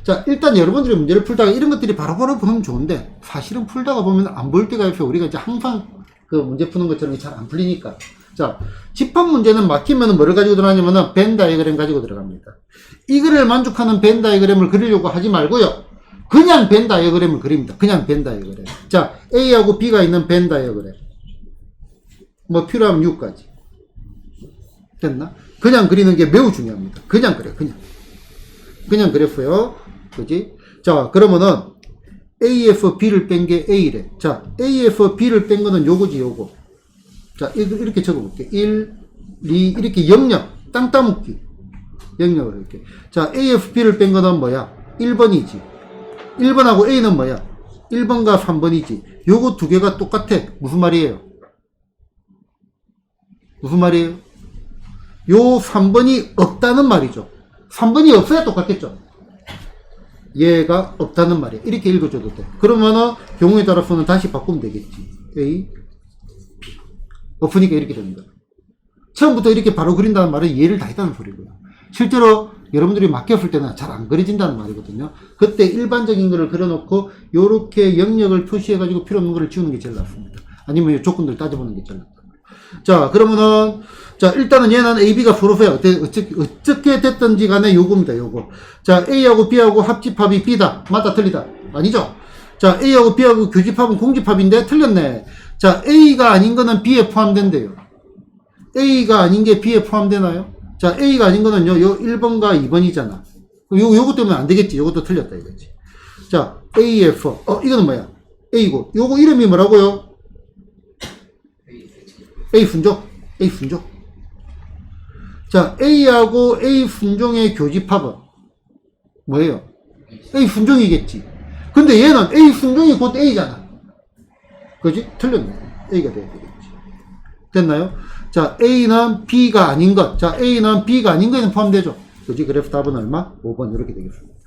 자, 일단 여러분들이 문제를 풀다가 이런 것들이 바로바로 보면 좋은데 사실은 풀다가 보면 안 보일 때가 있어요. 우리가 이제 항상 그 문제 푸는 것처럼 잘 안 풀리니까. 자, 집합 문제는 막히면 뭐를 가지고 들어가냐면은 벤 다이어그램 가지고 들어갑니다. 이거를 만족하는 벤 다이어그램을 그리려고 하지 말고요. 그냥 벤 다이어그램을 그립니다. 그냥 벤 다이어그램. 자, A하고 B가 있는 벤 다이어그램. 뭐 필요하면 6까지. 됐나? 그냥 그리는 게 매우 중요합니다. 그냥 그래, 그냥. 그냥 그랬어요. 그지? 자, 그러면은 A에서 B를 뺀 게 A래. 자, A에서 B를 뺀 거는 요거지, 요거. 자, 이렇게 적어볼게. 1, 2, 이렇게 영역. 땅 따먹기. 영역을 이렇게. 자, A에서 B를 뺀 거는 뭐야? 1번이지. 1번하고 A는 뭐야? 1번과 3번이지. 요거 두 개가 똑같아. 무슨 말이에요? 무슨 말이에요? 요 3번이 없다는 말이죠. 3번이 없어야 똑같겠죠. 얘가 없다는 말이에요. 이렇게 읽어줘도 돼. 그러면은 경우에 따라서는 다시 바꾸면 되겠지. A, B. 없으니까 이렇게 됩니다. 처음부터 이렇게 바로 그린다는 말은 이해를 다 했다는 소리고요. 실제로 여러분들이 맡겼을 때는 잘 안 그려진다는 말이거든요. 그때 일반적인 거를 그려놓고 요렇게 영역을 표시해가지고 필요 없는 거를 지우는 게 제일 낫습니다. 아니면 조건들 따져보는 게 제일 낫다. 자, 그러면은 자, 일단은 얘는 AB가 서로서야 어떻게 됐든지 간에 요겁니다, 요거. 자, A하고 B하고 합집합이 B다. 맞다, 틀리다. 아니죠? 자, A하고 B하고 교집합은 공집합인데 틀렸네. 자, A가 아닌 거는 B에 포함된대요. A가 아닌 게 B에 포함되나요? 자, A가 아닌 거는요, 요 1번과 2번이잖아. 요거 때문에 안 되겠지. 요것도 틀렸다, 이거지. 자, AF. 이거는 뭐야? A고. 요거 이름이 뭐라고요? A 순종. A 순종. 자, A하고 A 순종의 교집합은 뭐예요? A 순종이겠지. 근데 얘는 A 순종이 곧 A잖아. 그지? 틀렸네. A가 돼야 되겠지. 됐나요? 자, A는 B가 아닌 것. 자, A는 B가 아닌 것에는 포함되죠. 그지? 그래서 답은 얼마? 5번 이렇게 되겠습니다.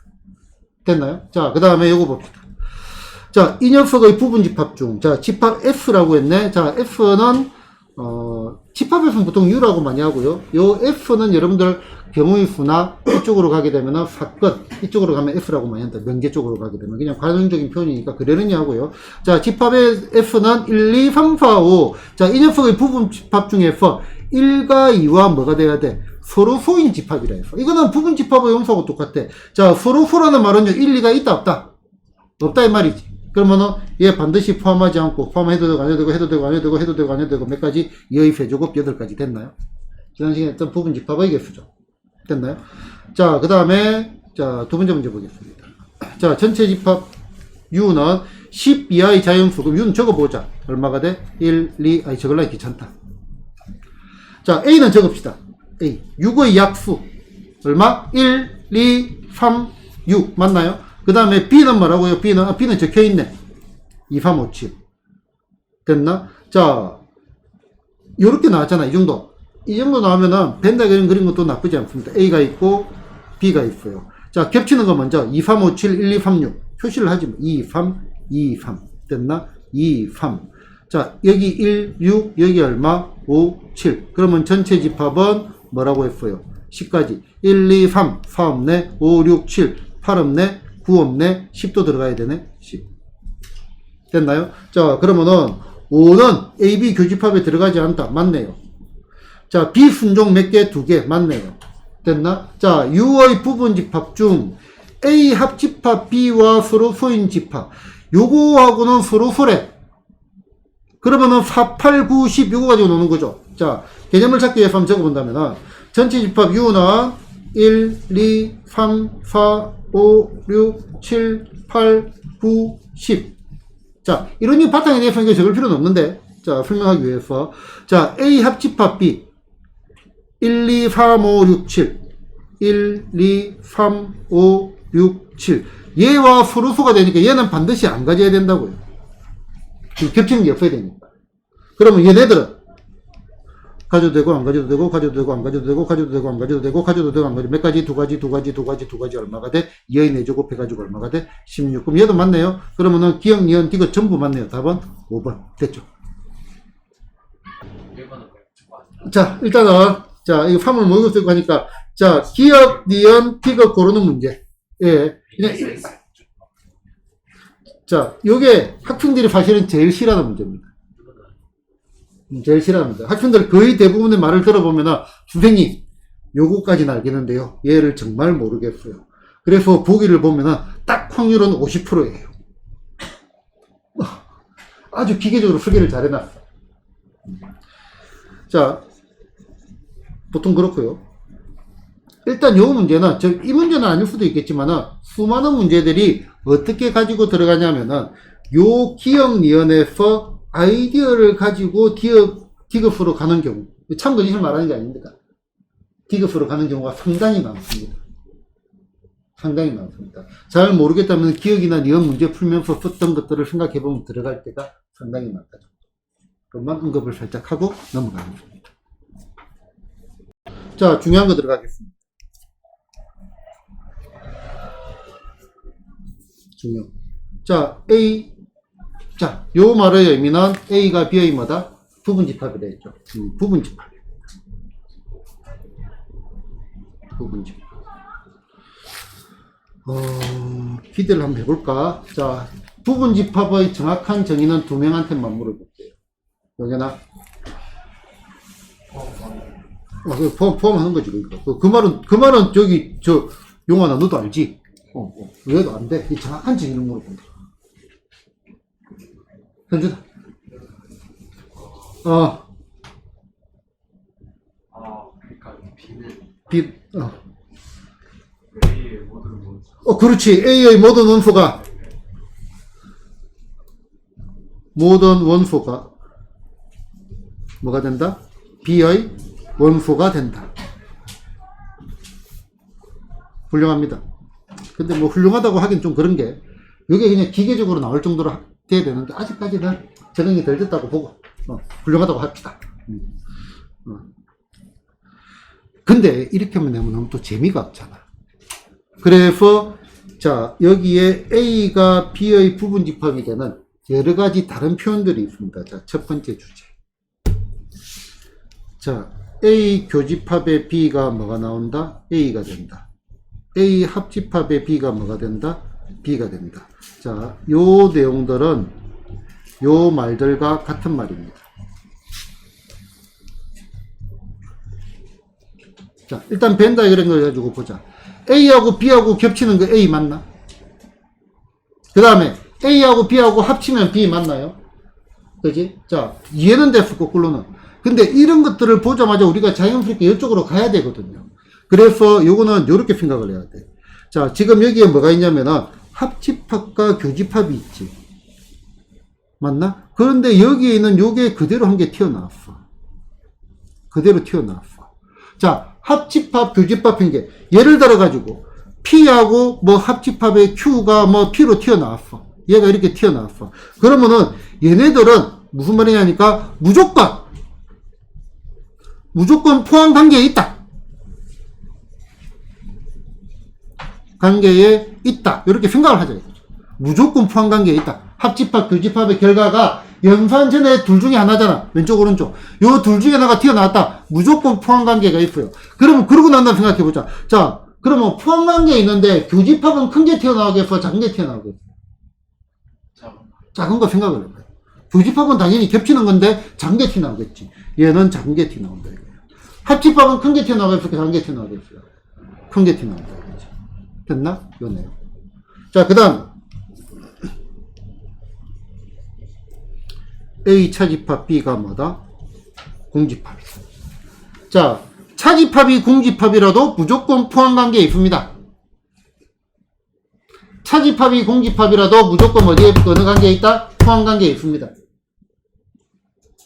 됐나요? 자, 그 다음에 요거 봅시다. 자, 이 녀석의 부분 집합 중. 자, 집합 F라고 했네. 자, F는 집합에서는 보통 U라고 많이 하고요. 요 F는 여러분들 경우의 수나 이쪽으로 가게 되면 사건, 이쪽으로 가면 F라고 많이 한다. 명제 쪽으로 가게 되면 그냥 관용적인 표현이니까 그러느니 하고요. 자, 집합의 F는 1, 2, 3, 4, 5. 자, 이 녀석의 부분 집합 중에서 1과 2와 뭐가 돼야 돼? 서로 소인 집합이라 해서. 이거는 부분 집합의 용서하고 똑같아. 자, 서로 소라는 말은요, 1, 2가 있다, 없다? 없다, 이 말이지. 그러면은 얘 반드시 포함하지 않고 포함해도 되고 안 해도 되고 해도 되고 안 해도 되고 해도 되고 안 해도 되고 몇 가지 이의 세제곱 8가지 됐나요? 지난 시간에 했던 부분 집합의 개수죠. 됐나요? 자, 그 다음에 자, 두 번째 문제 보겠습니다. 자, 전체 집합 U는 10 이하의 자연수. 그럼 U는 적어보자. 얼마가 돼? 1, 2, 아니 적을라 귀찮다. 자, A는 적읍시다. A. 6의 약수. 얼마? 1, 2, 3, 6. 맞나요? 그 다음에 B는 뭐라고요? B는 적혀있네. 2, 3, 5, 7. 됐나? 자, 요렇게 나왔잖아. 이 정도. 이 정도 나오면은 벤다 그린 것도 나쁘지 않습니다. A가 있고 B가 있어요. 자, 겹치는 거 먼저 2, 3, 5, 7, 1, 2, 3, 6 표시를 하지 뭐. 2, 3, 2, 3 됐나? 2, 3. 자, 여기 1, 6 여기 얼마? 5, 7. 그러면 전체 집합은 뭐라고 했어요? 10까지 1, 2, 3 4 없네. 5, 6, 7 8 없네. 9 없네. 10도 들어가야 되네. 10 됐나요? 자, 그러면은 5는 AB 교집합에 들어가지 않다. 맞네요. 자, B 순종 몇 개? 2개. 맞네요. 됐나? 자, U의 부분 집합 중 A 합집합 B와 서로 소인 집합. 요거하고는 서로 소래. 그러면은 4, 8, 9, 10 요거 가지고 노는 거죠. 자, 개념을 찾기 위해서 한번 적어본다면은 전체 집합 U는 1, 2, 3, 4, 5, 6, 7, 8, 9, 10. 자, 이런 이 바탕에 대해서 이게 적을 필요는 없는데, 자, 설명하기 위해서. 자, A 합집합 B. 1, 2, 3, 5, 6, 7. 1, 2, 3, 5, 6, 7. 얘와 서로수가 되니까 얘는 반드시 안 가져야 된다고요. 겹치는 게 없어야 되니까. 그러면 얘네들은 가져도 되고, 안 가져도 되고, 가져도 되고, 안 가져도 되고, 가져도 되고, 안 가져도 되고, 가져도 되고, 안 가져도 되고, 몇 가지, 두 가지, 두 가지, 두 가지, 두 가지 얼마가 돼? 2의 4제곱 해가지고 얼마가 돼? 16. 그럼 얘도 맞네요. 그러면은 기억, 니은, 디귿 전부 맞네요. 답은 5번. 됐죠. 자, 일단은, 자, 이거 3을 모의고 쓰고 하니까, 자, 기억, 니은, 디귿 고르는 문제. 예. 그냥, 자, 요게 학생들이 사실은 제일 싫어하는 문제입니다. 제일 싫어합니다. 학생들 거의 대부분의 말을 들어보면은, 선생님, 요거까지는 알겠는데요. 얘를 정말 모르겠어요. 그래서 보기를 보면은, 딱 확률은 50%예요. 아주 기계적으로 설계를 잘 해놨어. 자, 보통 그렇고요. 일단 요 문제는, 이 문제는 아닐 수도 있겠지만은, 수많은 문제들이 어떻게 가지고 들어가냐면은, 요 기억 니은에서 아이디어를 가지고 디귿으로 가는 경우. 참고지식 말하는 게 아닙니다. 디귿으로 가는 경우가 상당히 많습니다. 상당히 많습니다. 잘 모르겠다면 기억이나 니은 문제 풀면서 썼던 것들을 생각해보면 들어갈 때가 상당히 많다죠. 그것만 언급을 살짝 하고 넘어가겠습니다. 자, 중요한 거 들어가겠습니다. 중요. 자, A. 자, 요 말의 의미는 A가 B의 뭐다? 부분집합이 되겠죠. 부분집합. 부분집합. 기대를 한번 해볼까? 자, 부분집합의 정확한 정의는 두 명한테만 물어볼게요. 여기나? 포함하는 거지, 그러니까. 그 말은 저기, 용환아, 너도 알지? 왜도 안 돼? 이 정확한 정의를 물어본다. 현준아. 그러니까 B는 A의 모든 원소. 그렇지. A의 모든 원소가 뭐가 된다? B의 원소가 된다. 훌륭합니다. 근데 뭐 훌륭하다고 하긴 좀 그런 게, 이게 그냥 기계적으로 나올 정도로 돼야 되는데, 아직까지는 적응이 덜 됐다고 보고, 훌륭하다고 합시다. 근데 이렇게 하면 너무 또 재미가 없잖아. 그래서, 자, 여기에 A가 B의 부분집합이 되는 여러 가지 다른 표현들이 있습니다. 자, 첫 번째 주제. 자, A 교집합의 B가 뭐가 나온다? A가 된다. A 합집합의 B가 뭐가 된다? B가 된다. 자, 요 내용들은 요 말들과 같은 말입니다. 자, 일단 벤 다이어그램을 가지고 보자. A하고 B하고 겹치는 거 A 맞나? 그 다음에 A하고 B하고 합치면 B 맞나요? 그지? 자, 이해는 됐어, 거꾸로는. 근데 이런 것들을 보자마자 우리가 자연스럽게 이쪽으로 가야 되거든요. 그래서 요거는 요렇게 생각을 해야 돼. 자, 지금 여기에 뭐가 있냐면은 합집합과 교집합이 있지. 맞나? 그런데 여기에 있는 요게 그대로 한 개 튀어나왔어. 그대로 튀어나왔어. 자, 합집합, 교집합인 게 예를 들어 가지고 P하고 뭐 합집합의 Q가 뭐 P로 튀어나왔어. 얘가 이렇게 튀어나왔어. 그러면은 얘네들은 무슨 말이냐니까 무조건 포함 관계에 있다. 관계에 있다. 이렇게 생각을 하자. 무조건 포함 관계에 있다. 합집합, 교집합의 결과가 연산전의 둘 중에 하나잖아. 왼쪽, 오른쪽. 요 둘 중에 하나가 튀어나왔다. 무조건 포함 관계가 있어요. 그러면 그러고 난 다음에 생각해보자. 자, 그러면 포함 관계에 있는데 교집합은 큰 게 튀어나오겠어? 작은 게 튀어나오겠어? 작은 거 생각을 해봐요. 교집합은 당연히 겹치는 건데 작은 게 튀어나오겠지. 얘는 작은 게 튀어나온다. 합집합은 큰 게 튀어나오겠어? 작은 게 튀어나오겠어요? 큰 게 튀어나온다. 됐나? 요네요. 자, 그 다음 A 차집합 B가 뭐다? 공집합이다. 자, 차집합이 공집합이라도 무조건 포함관계에 있습니다. 차집합이 공집합이라도 무조건 어디에 어느 관계에 있다? 포함관계에 있습니다.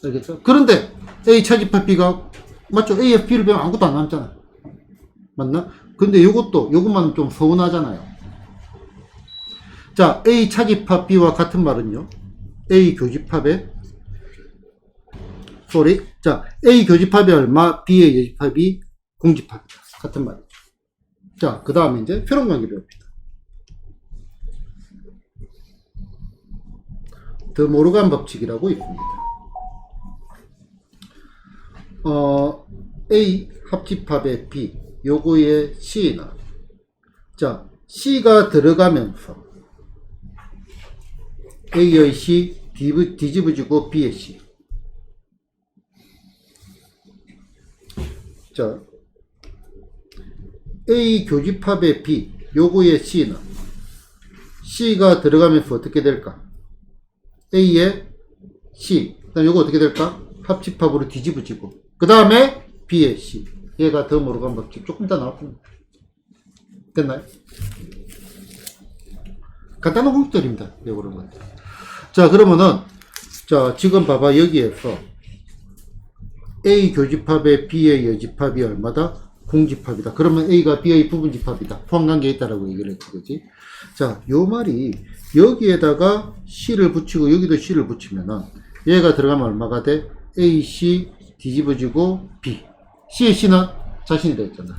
알겠죠? 그런데 A 차집합 B가 맞죠? A에서 B를 빼면 아무것도 안 남잖아. 맞나? 근데 요것만 좀 서운하잖아요. 자, A 차집합 B와 같은 말은요. A 교집합의 자, A 교집합이 얼마, B의 여집합이 공집합. 같은 말이죠. 자, 그 다음에 이제 표현관계 배웁니다. 더 모르간 법칙이라고 있습니다. A 합집합의 B, 요거의 C는, 자, C가 들어가면서 A의 C 뒤집어지고 B의 C. 자, A 교집합의 B, 요거의 C는 C가 들어가면서 어떻게 될까? A의 C, 그다음 요거 어떻게 될까? 합집합으로 뒤집어지고, 그 다음에 B의 C. 얘가 더 모르간 법칙. 조금 이따 나올 겁니다. 됐나요? 간단한 공식들입니다. 요거는 것들. 자, 그러면은, 자, 지금 봐봐. 여기에서 A 교집합의 B의 여집합이 얼마다? 공집합이다. 그러면 A가 B의 부분집합이다. 포함관계에 있다라고 얘기를 했지, 그지? 자, 요 말이 여기에다가 C를 붙이고 여기도 C를 붙이면은 얘가 들어가면 얼마가 돼? AC 뒤집어지고 B. C의 C는 자신이라 했잖아.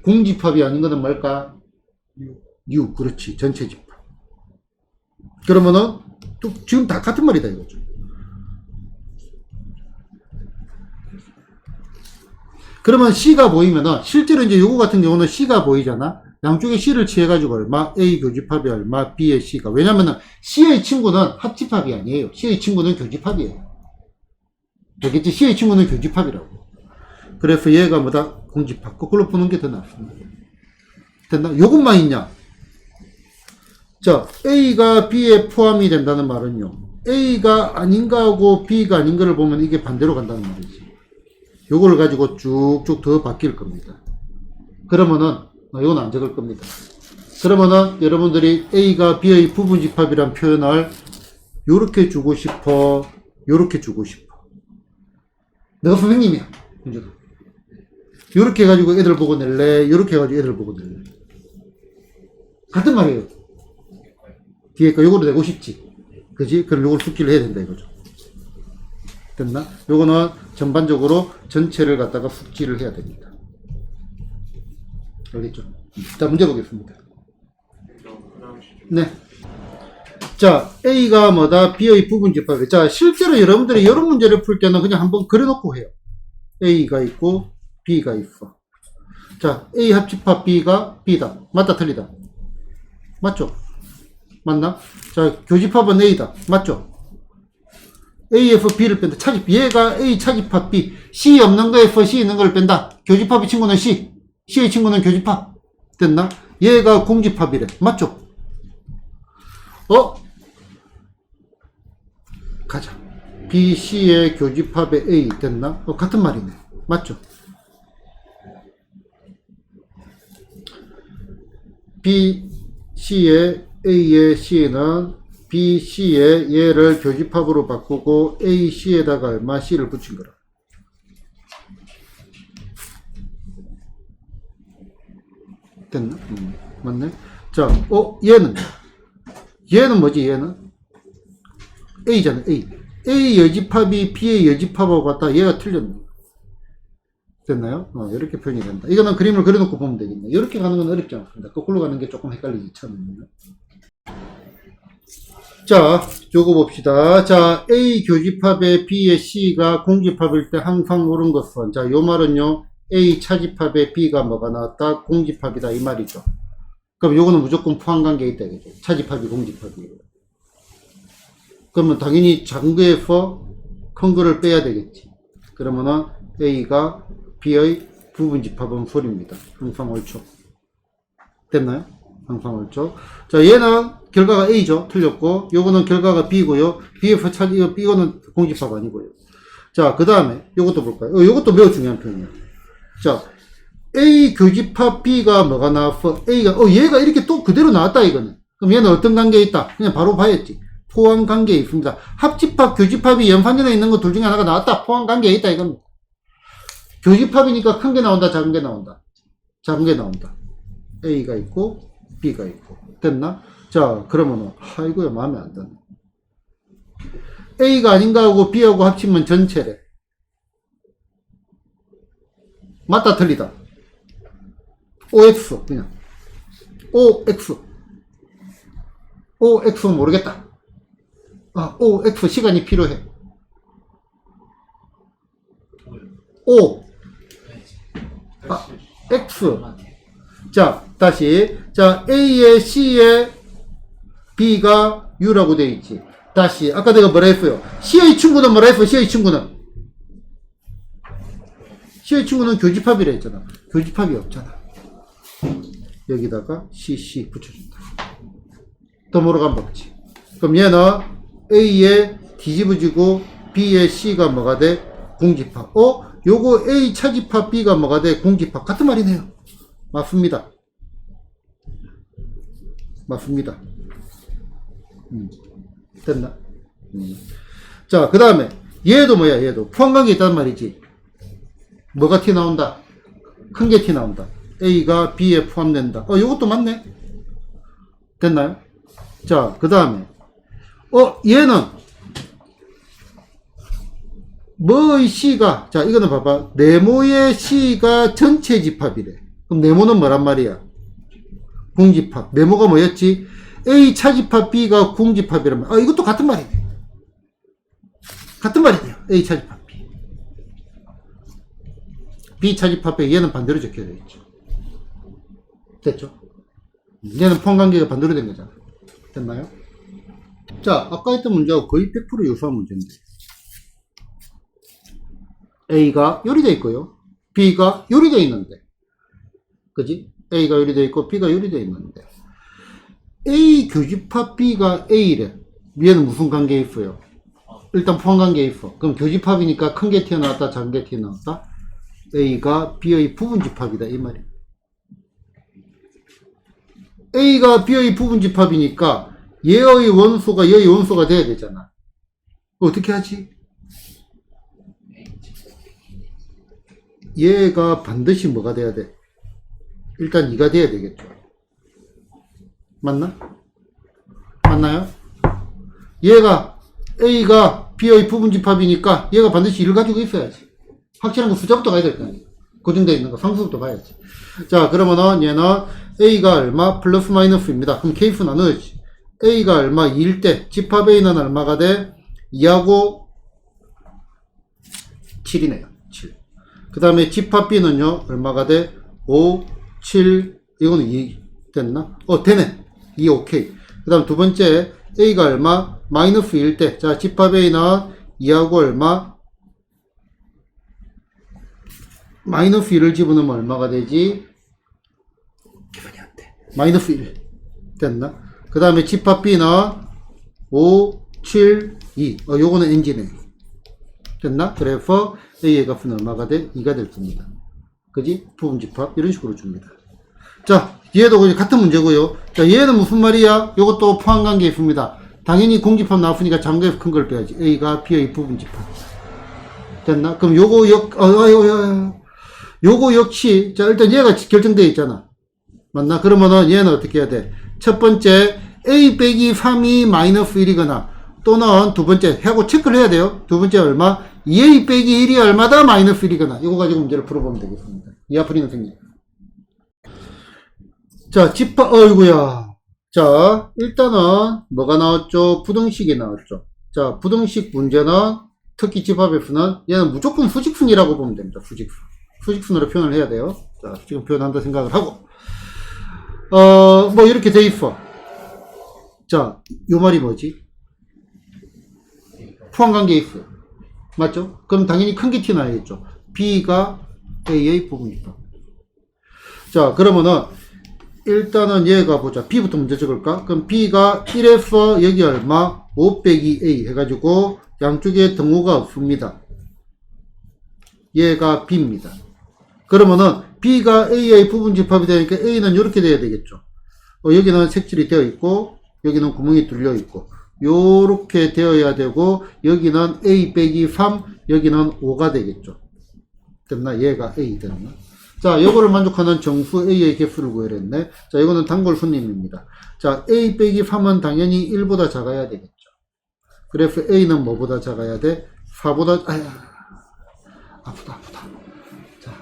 공집합이 아닌 거는 뭘까? U. 그렇지. 전체 집합. 그러면은 또 지금 다 같은 말이다 이거죠. 그러면 C가 보이면은 실제로 이제 요거 같은 경우는 C가 보이잖아. 양쪽에 C를 취해가지고 얼마? A 교집합이 얼마? B의 C가. 왜냐면은 C의 친구는 합집합이 아니에요. C의 친구는 교집합이에요. 되겠지? C의 친구는 교집합이라고. 그래서 얘가 뭐다? 공집합. 거꾸로 푸는 게 더 낫습니다. 됐나? 요것만 있냐? 자, A가 B에 포함이 된다는 말은요. A가 아닌가 하고 B가 아닌 거를 보면 이게 반대로 간다는 말이지. 요거를 가지고 쭉쭉 더 바뀔 겁니다. 그러면은, 이건 안 적을 겁니다. 그러면은 여러분들이 A가 B의 부분집합이란 표현을 요렇게 주고 싶어, 요렇게 주고 싶어. 내가 선생님이야. 요렇게 해가지고 애들 보고 낼래, 요렇게 해가지고 애들 보고 낼래. 같은 말이에요. 뒤에 거 요거로 내고 싶지. 그지? 그럼 요걸 숙지를 해야 된다 이거죠. 됐나? 요거는 전반적으로 전체를 갖다가 숙지를 해야 됩니다. 알겠죠? 자, 문제 보겠습니다. 네. 자, A가 뭐다? B의 부분집합. 자, 실제로 여러분들이 이런 문제를 풀 때는 그냥 한번 그려놓고 해요. A가 있고 B가 있어. 자, A 합집합 B가 B다. 맞다, 틀리다? 맞죠? 맞나? 자, 교집합은 A다. 맞죠? A에서 B를 뺀다. 차집. 얘가 A 차집합 B. C 없는 거에서 C 있는 걸 뺀다. 교집합의 친구는 C. C의 친구는 교집합. 됐나? 얘가 공집합이래. 맞죠? 가자. B, C의 교집합의 A 됐나? 같은 말이네. 맞죠? B, C의 A의 C는 B, C의 얘를 교집합으로 바꾸고 A, C에다가 얼마 C를 붙인 거라. 됐나? 맞네. 자, 얘는 뭐지, 얘는? A잖아, A. A 여집합이 B의 여집합하고 같다. 얘가 틀렸네. 됐나요? 이렇게 표현이 된다. 이거는 그림을 그려놓고 보면 되겠네. 이렇게 가는 건 어렵지 않습니다. 거꾸로 가는 게 조금 헷갈리지, 처음에는. 자, 요거 봅시다. 자, A 교집합에 B의 C가 공집합일 때 항상 옳은 것은, 자, 요 말은요, A 차집합에 B가 뭐가 나왔다? 공집합이다. 이 말이죠. 그럼 요거는 무조건 포함관계에 있다. 이거죠. 차집합이 공집합이에요. 그러면 당연히 작은 거에서 큰 거를 빼야 되겠지. 그러면은 A가 B의 부분집합은 소리입니다. 항상 옳죠. 됐나요? 항상 옳죠. 자, 얘는 결과가 A죠. 틀렸고, 요거는 결과가 B고요. B에서 B거는 공집합 아니고요. 자, 그 다음에 요것도 볼까요? 요것도 매우 중요한 표현이에요. 자, A 교집합 B가 뭐가 나왔어? A가, 얘가 이렇게 또 그대로 나왔다, 이거는. 그럼 얘는 어떤 관계에 있다? 그냥 바로 봐야지. 포함 관계에 있습니다. 합집합, 교집합이 연판전에 있는 거 둘 중에 하나가 나왔다. 포함 관계에 있다, 이건. 교집합이니까 큰 게 나온다, 작은 게 나온다. 작은 게 나온다. A가 있고, B가 있고. 됐나? 자, 그러면은, 이거야, 마음에 안 드네. A가 아닌가 하고 B하고 합치면 전체래. 맞다, 틀리다. OX, 그냥. OX. OX 모르겠다. OX 시간이 필요해. O. X. 자, 다시. 자, A에 C에 B가 U라고 되어 있지. 다시. 아까 내가 뭐라 했어요? C의 친구는 뭐라 했어? C의 친구는. C의 친구는 교집합이라 했잖아. 교집합이 없잖아. 여기다가 CC 붙여준다. 더 물어가면 없지. 그럼 얘는 A에 뒤집어지고 B에 C가 뭐가 돼? 공집합. 요거 A 차집합 B가 뭐가 돼? 공집합. 같은 말이네요. 맞습니다. 맞습니다. 됐나? 자, 그 다음에 얘도 뭐야? 얘도 포함관계에 있단 말이지. 뭐가 티 나온다? 큰 게 티 나온다. A가 B에 포함된다. 요것도 맞네. 됐나요? 자, 그 다음에 얘는 뭐의 C가, 자, 이거는 봐봐. 네모의 C가 전체 집합이래. 그럼 네모는 뭐란 말이야? 공집합. 네모가 뭐였지? A 차집합 B가 공집합이란 말. 이것도 같은 말이네. 같은 말이네요. A 차집합 B. B 차집합에 얘는 반대로 적혀져 있죠. 됐죠? 얘는 포함관계가 반대로 된 거잖아. 됐나요? 자, 아까 했던 문제하고 거의 100% 유사한 문제인데. A가 요리되어 있고요. B가 요리되어 있는데. 그지? A가 요리되어 있고 B가 요리되어 있는데. A 교집합 B가 A래. 얘는 무슨 관계에 있어요? 일단 포함관계에 있어. 그럼 교집합이니까 큰 게 튀어나왔다, 작은 게 튀어나왔다. A가 B의 부분집합이다. 이 말이야. A가 B의 부분집합이니까 얘의 원소가 얘의 원소가 돼야 되잖아. 어떻게 하지? 얘가 반드시 뭐가 돼야 돼? 일단 2가 돼야 되겠죠. 맞나? 맞나요? 얘가 A가 B의 부분집합이니까 얘가 반드시 1을 가지고 있어야지. 확실한 거 숫자부터 가야 될 거 아니야. 고정되어 있는 거 상수부터 봐야지. 자, 그러면은 얘는 A가 얼마? 플러스 마이너스입니다. 그럼 케이스 나눠야지. A가 얼마? 2일 때 집합 A는 얼마가 돼? 2하고 7이네요. 7. 그 다음에 집합 B는요, 얼마가 돼? 5, 7, 이거는 2 됐나? 되네. 2, 오케이. 그 다음 두 번째, A가 얼마? 마이너스 1 때. 자, 집합 A는 2하고 얼마? 마이너스 1을 집어넣으면 얼마가 되지? 기분이 안 돼. 마이너스 1. 됐나? 그 다음에 집합 B는 5, 7, 2. 요거는 n지네. 됐나? 그래서 A의 값은 얼마가 돼? 2가 될 겁니다. 그지? 부분집합. 이런 식으로 줍니다. 자, 얘도 같은 문제고요. 자, 얘는 무슨 말이야? 요것도 포함관계 있습니다. 당연히 공집합 나왔으니까 장거에서 큰 걸 빼야지. A가 B의 부분집합. 됐나? 그럼 요거 역시, 자, 일단 얘가 결정되어 있잖아. 맞나? 그러면은 얘는 어떻게 해야 돼? 첫 번째, A 빼기 3이 마이너스 1이거나, 또는 두 번째, 하고 체크를 해야 돼요. 두 번째 얼마? 2A 빼기 1이 얼마다 마이너스 1이거나. 이거 가지고 문제를 풀어보면 되겠습니다. 이하풀이는 생략. 자, 어이구야. 자, 일단은, 뭐가 나왔죠? 부등식이 나왔죠. 자, 부등식 문제는, 특히 집합에서는, 얘는 무조건 수직순이라고 보면 됩니다. 수직순. 수직순으로 표현을 해야 돼요. 자, 지금 표현한다 생각을 하고. 뭐, 이렇게 돼 있어. 자, 요 말이 뭐지? 포함관계 있어. 맞죠? 그럼 당연히 큰 게 튀어나야겠죠. B가 A의 부분이다. 자, 그러면은, 일단은 얘가 보자. B부터 먼저 적을까? 그럼 B가 1에서 여기 얼마? 5 빼기 A 해가지고 양쪽에 등호가 없습니다. 얘가 B입니다. 그러면은 B가 A의 부분집합이 되니까 A는 이렇게 돼야 되겠죠. 여기는 색칠이 되어 있고 여기는 구멍이 뚫려 있고 요렇게 되어야 되고 여기는 A 빼기 3 여기는 5가 되겠죠. 됐나? 얘가 A 됐나? 자, 요거를 만족하는 정수 A의 개수를 구해냈네. 자, 이거는 단골 손님입니다. 자, A 빼기 3은 당연히 1보다 작아야 되겠죠. 그래서 A는 뭐보다 작아야 돼? 4보다, 아프다. 자,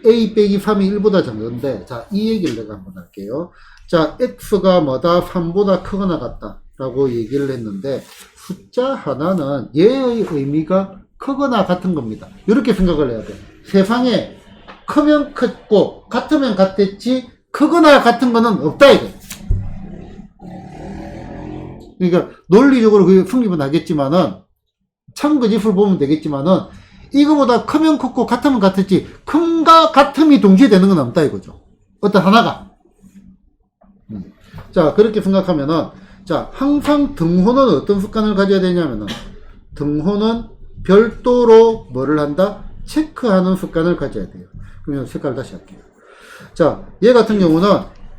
A 빼기 3이 1보다 작은데, 자, 이 얘기를 내가 한번 할게요. 자, X가 뭐다? 3보다 크거나 같다. 라고 얘기를 했는데, 숫자 하나는 얘의 의미가 크거나 같은 겁니다. 이렇게 생각을 해야 돼. 세상에 크면 컸고 같으면 같았지 크거나 같은 거는 없다 이거. 그러니까 논리적으로 그게 성립은 하겠지만은 참고지수를 보면 되겠지만은 이거보다 크면 컸고 같으면 같았지 큰과 같음이 동시에 되는 건 없다 이거죠. 어떤 하나가. 자, 그렇게 생각하면은 자, 항상 등호는 어떤 습관을 가져야 되냐면은 등호는 별도로 뭐를 한다? 체크하는 습관을 가져야 돼요. 그러면 색깔 다시 할게요. 자, 얘 같은 경우는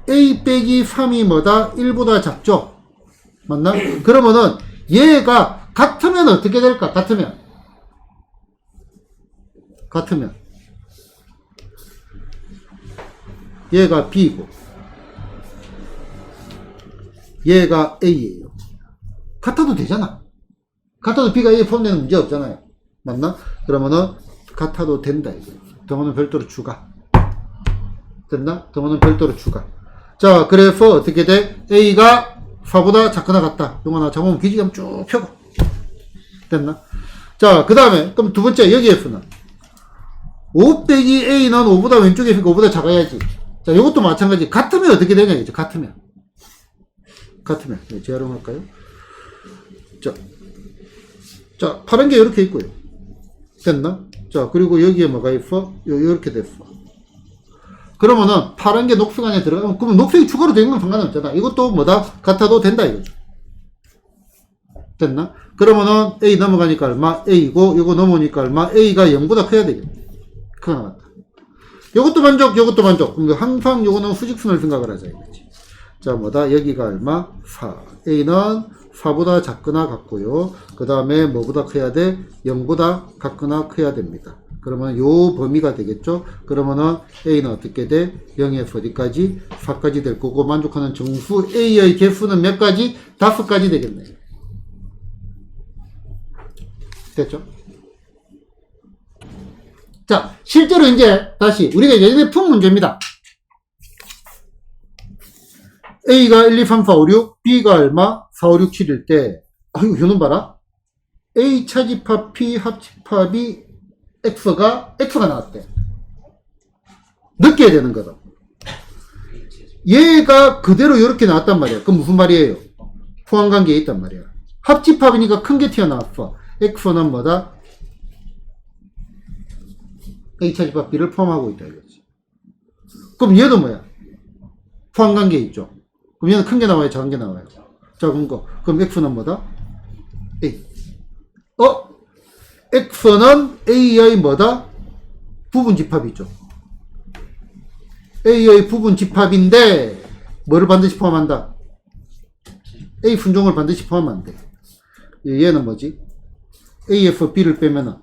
A 빼기 3이 뭐다? 1보다 작죠? 맞나? 그러면은 얘가 같으면 어떻게 될까? 같으면 얘가 B고 얘가 A예요. 같아도 되잖아. 같아도 B가 A에 포함되는 문제 없잖아요. 맞나? 그러면은 같아도 된다 이거. 등호는 별도로 추가. 됐나? 등호는 별도로 추가. 자, 그래서 어떻게 돼? A가 4보다 작거나 같다. 이거나 잡으면 기지감 쭉 펴고. 됐나? 자, 그 다음에 그럼 두 번째 여기에서는 5 빼기 A는 5보다 왼쪽에 있으니까 5보다 작아야지. 자, 이것도 마찬가지. 같으면 어떻게 되냐겠죠. 같으면 네, 재활용할까요? 자, 파란 게 이렇게 있고요. 됐나? 자, 그리고 여기에 뭐가 있어? 이렇게 됐어. 그러면은 파란 게 녹색 안에 들어가면 그러면 녹색이 추가로 되는 건 상관없잖아. 이것도 뭐다? 같아도 된다 이거죠. 됐나? 그러면은 A 넘어가니까 얼마? A고 이거 넘어오니까 얼마? A가 0보다 커야 되겠네. 크거나 같다. 요것도 만족, 요것도 만족. 그럼 항상 요거는 수직순을 생각을 하자 이거지. 자, 뭐다? 여기가 얼마? 4. A는 4보다 작거나 같고요. 그 다음에 뭐보다 커야 돼? 0보다 같거나 커야 됩니다. 그러면 요 범위가 되겠죠? 그러면은 A는 어떻게 돼? 0에서 어디까지? 4까지 될 거고, 만족하는 정수 A의 개수는 몇 가지? 5가지 되겠네요. 됐죠? 자, 실제로 이제 다시 우리가 예전에 푼 문제입니다. A가 1, 2, 3, 4, 5, 6, B가 얼마? 4, 5, 6, 7일 때, 아이고, 요놈 봐라. A 차집합 P 합집합이 X가 나왔대. 느껴야 되는 거다. 얘가 그대로 이렇게 나왔단 말이야. 그럼 무슨 말이에요? 포함관계에 있단 말이야. 합집합이니까 큰 게 튀어나왔어. X는 뭐다? A 차집합 B를 포함하고 있다 이거지. 그럼 얘도 뭐야? 포함관계에 있죠. 그럼 얘는 큰 게 나와요? 작은 게 나와요? 작은 거. 그럼 X는 뭐다? A. X는 A의 뭐다? 부분집합이죠. A의 부분집합인데 뭐를 반드시 포함한다? A 분종을 반드시 포함하면 안 돼. 얘는 뭐지? A에서 B를 빼면은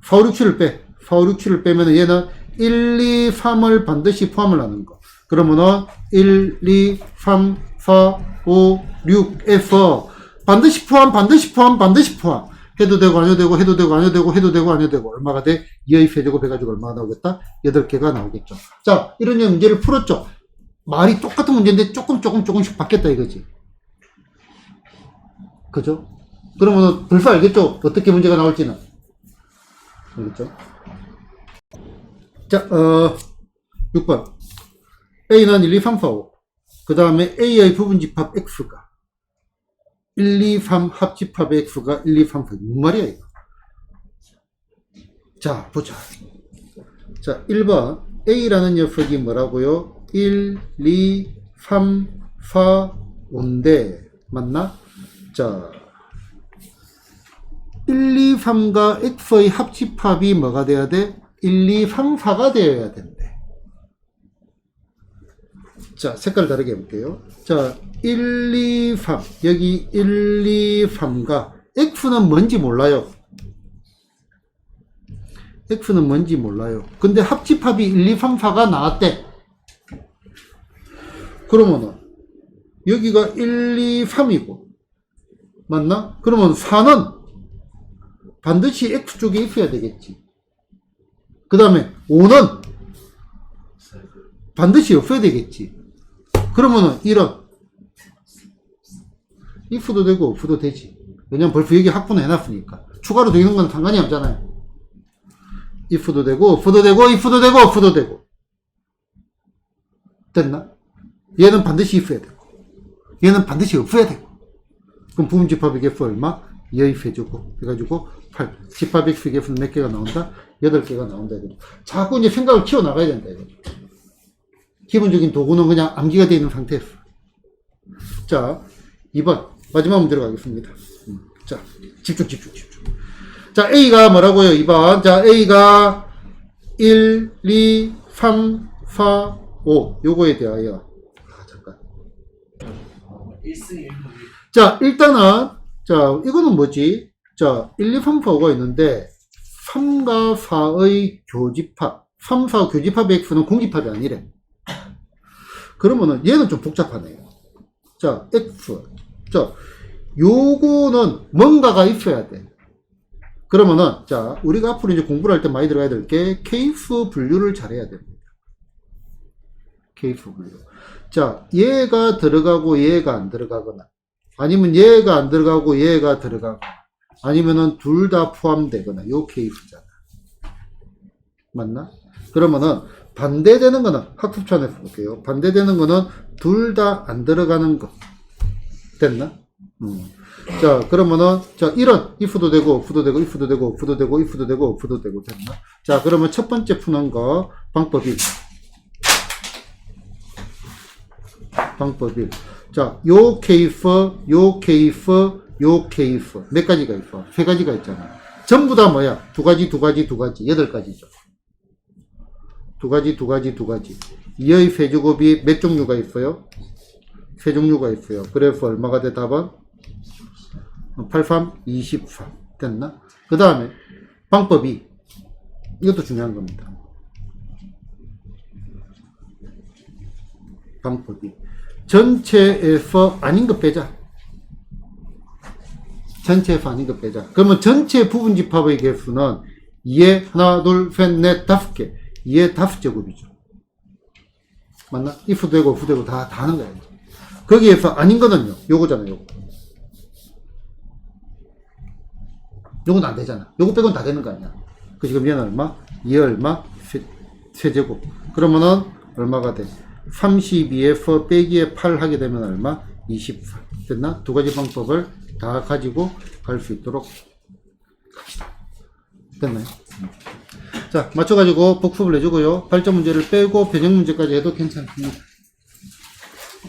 4, 5, 6, 7을 빼. 4, 5, 6, 7을 빼면은 얘는 1, 2, 3을 반드시 포함을 하는 거. 그러면은 1, 2, 3, 4, 5, 6에서 반드시 포함, 반드시 포함, 반드시 포함. 해도 되고, 안 해도 되고, 해도 되고, 안 해도 되고, 해도 되고, 안 해도 되고. 얼마가 돼? 2의 세제곱 해가지고 얼마가 나오겠다? 8개가 나오겠죠. 자, 이런 문제를 풀었죠. 말이 똑같은 문제인데 조금씩 바뀌었다 이거지. 그죠? 그러면 벌써 알겠죠? 어떻게 문제가 나올지는. 알겠죠? 자, 6번. A는 1, 2, 3, 4, 5. 그 다음에 A의 부분집합 X가 1, 2, 3 합집합의 X가 1, 2, 3, 4. 무슨 말이야, 이거? 자, 보자. 자, 1번. A라는 녀석이 뭐라고요? 1, 2, 3, 4, 5인데, 맞나? 자, 1, 2, 3과 X의 합집합이 뭐가 돼야 돼? 1, 2, 3, 4가 되어야 된대. 자, 색깔 다르게 해볼게요. 자, 1, 2, 3. 여기 1, 2, 3과 X는 뭔지 몰라요. X는 뭔지 몰라요. 근데 합집합이 1, 2, 3, 4가 나왔대. 그러면은 여기가 1, 2, 3이고 맞나? 그러면 4는 반드시 X 쪽에 있어야 되겠지. 그 다음에 5는 반드시 없어야 되겠지. 그러면은 1은 if도 되고 off도 되지. 왜냐면 벌써 여기 확분을 해놨으니까. 추가로 되는 건 상관이 없잖아요. if도 되고 off도 되고 if도 되고 off도 되고. 됐나? 얘는 반드시 있어야 되고 얘는 반드시 없어야 되고. 그럼 부분집합의 개수 얼마? 2의 세제곱 해가지고 8. 집합의 개수는 몇 개가 나온다? 8개가 나온다. 이거죠. 자꾸 이제 생각을 키워나가야 된다. 이거죠. 기본적인 도구는 그냥 암기가 되어 있는 상태였어. 자, 2번. 마지막 문제로 가겠습니다. 자, 집중. 자, A가 뭐라고요? 2번. 자, A가 1, 2, 3, 4, 5. 요거에 대하여. 잠깐. 1승 1무 자, 일단은, 자, 이거는 뭐지? 자, 1, 2, 3, 4, 5가 있는데, 3과 4의 교집합. 3, 4 교집합의 X는 공집합이 아니래. 그러면은 얘는 좀 복잡하네요. 자, X. 자, 요거는 뭔가가 있어야 돼. 그러면은, 자, 우리가 앞으로 이제 공부를 할 때 많이 들어가야 될 게 케이스 분류를 잘해야 됩니다. 케이스 분류. 자, 얘가 들어가고 얘가 안 들어가거나, 아니면 얘가 안 들어가고 얘가 들어가고, 아니면은 둘 다 포함되거나, 요 케이스잖아. 맞나? 그러면은, 반대되는 거는 학습찬에서 볼게요. 반대되는 거는 둘 다 안 들어가는 거. 됐나? 자, 그러면은, 자, 1은 if도 되고, off도 되고, if도 되고, off도 되고, if도 되고, off도 되고, 됐나? 자, 그러면 첫 번째 푸는 거, 방법이. 자, 요 케이스, 요 케이스, 요 케이스. 몇 가지가 있어? 세 가지가 있잖아. 전부 다 뭐야? 두 가지, 8가지죠. 두 가지. 2의 세제곱이 몇 종류가 있어요? 세 종류가 있어요. 그래서 얼마가 돼, 답은? 8, 3, 24. 됐나? 그 다음에, 방법이, 이것도 중요한 겁니다. 방법이. 전체에서 아닌 거 빼자. 전체에서 아닌 거 빼자. 그러면 전체 부분집합의 개수는 2에 하나, 둘, 셋, 넷, 5개. 2에 5제곱이죠. 맞나? if도 되고, off도 되고, 다 하는 거야. 거기에서 아닌 거는요, 요거잖아요, 요거. 요건 안 되잖아. 요거 빼고는 다 되는 거 아니야. 그 지금 얘는 얼마? 2에 얼마? 세제곱. 그러면은, 얼마가 돼? 32에서 빼기에 8 하게 되면 얼마? 24. 됐나? 두 가지 방법을 다 가지고 갈 수 있도록 갑시다. 됐나요? 자, 맞춰가지고 복습을 해주고요. 발전 문제를 빼고 변형 문제까지 해도 괜찮습니다.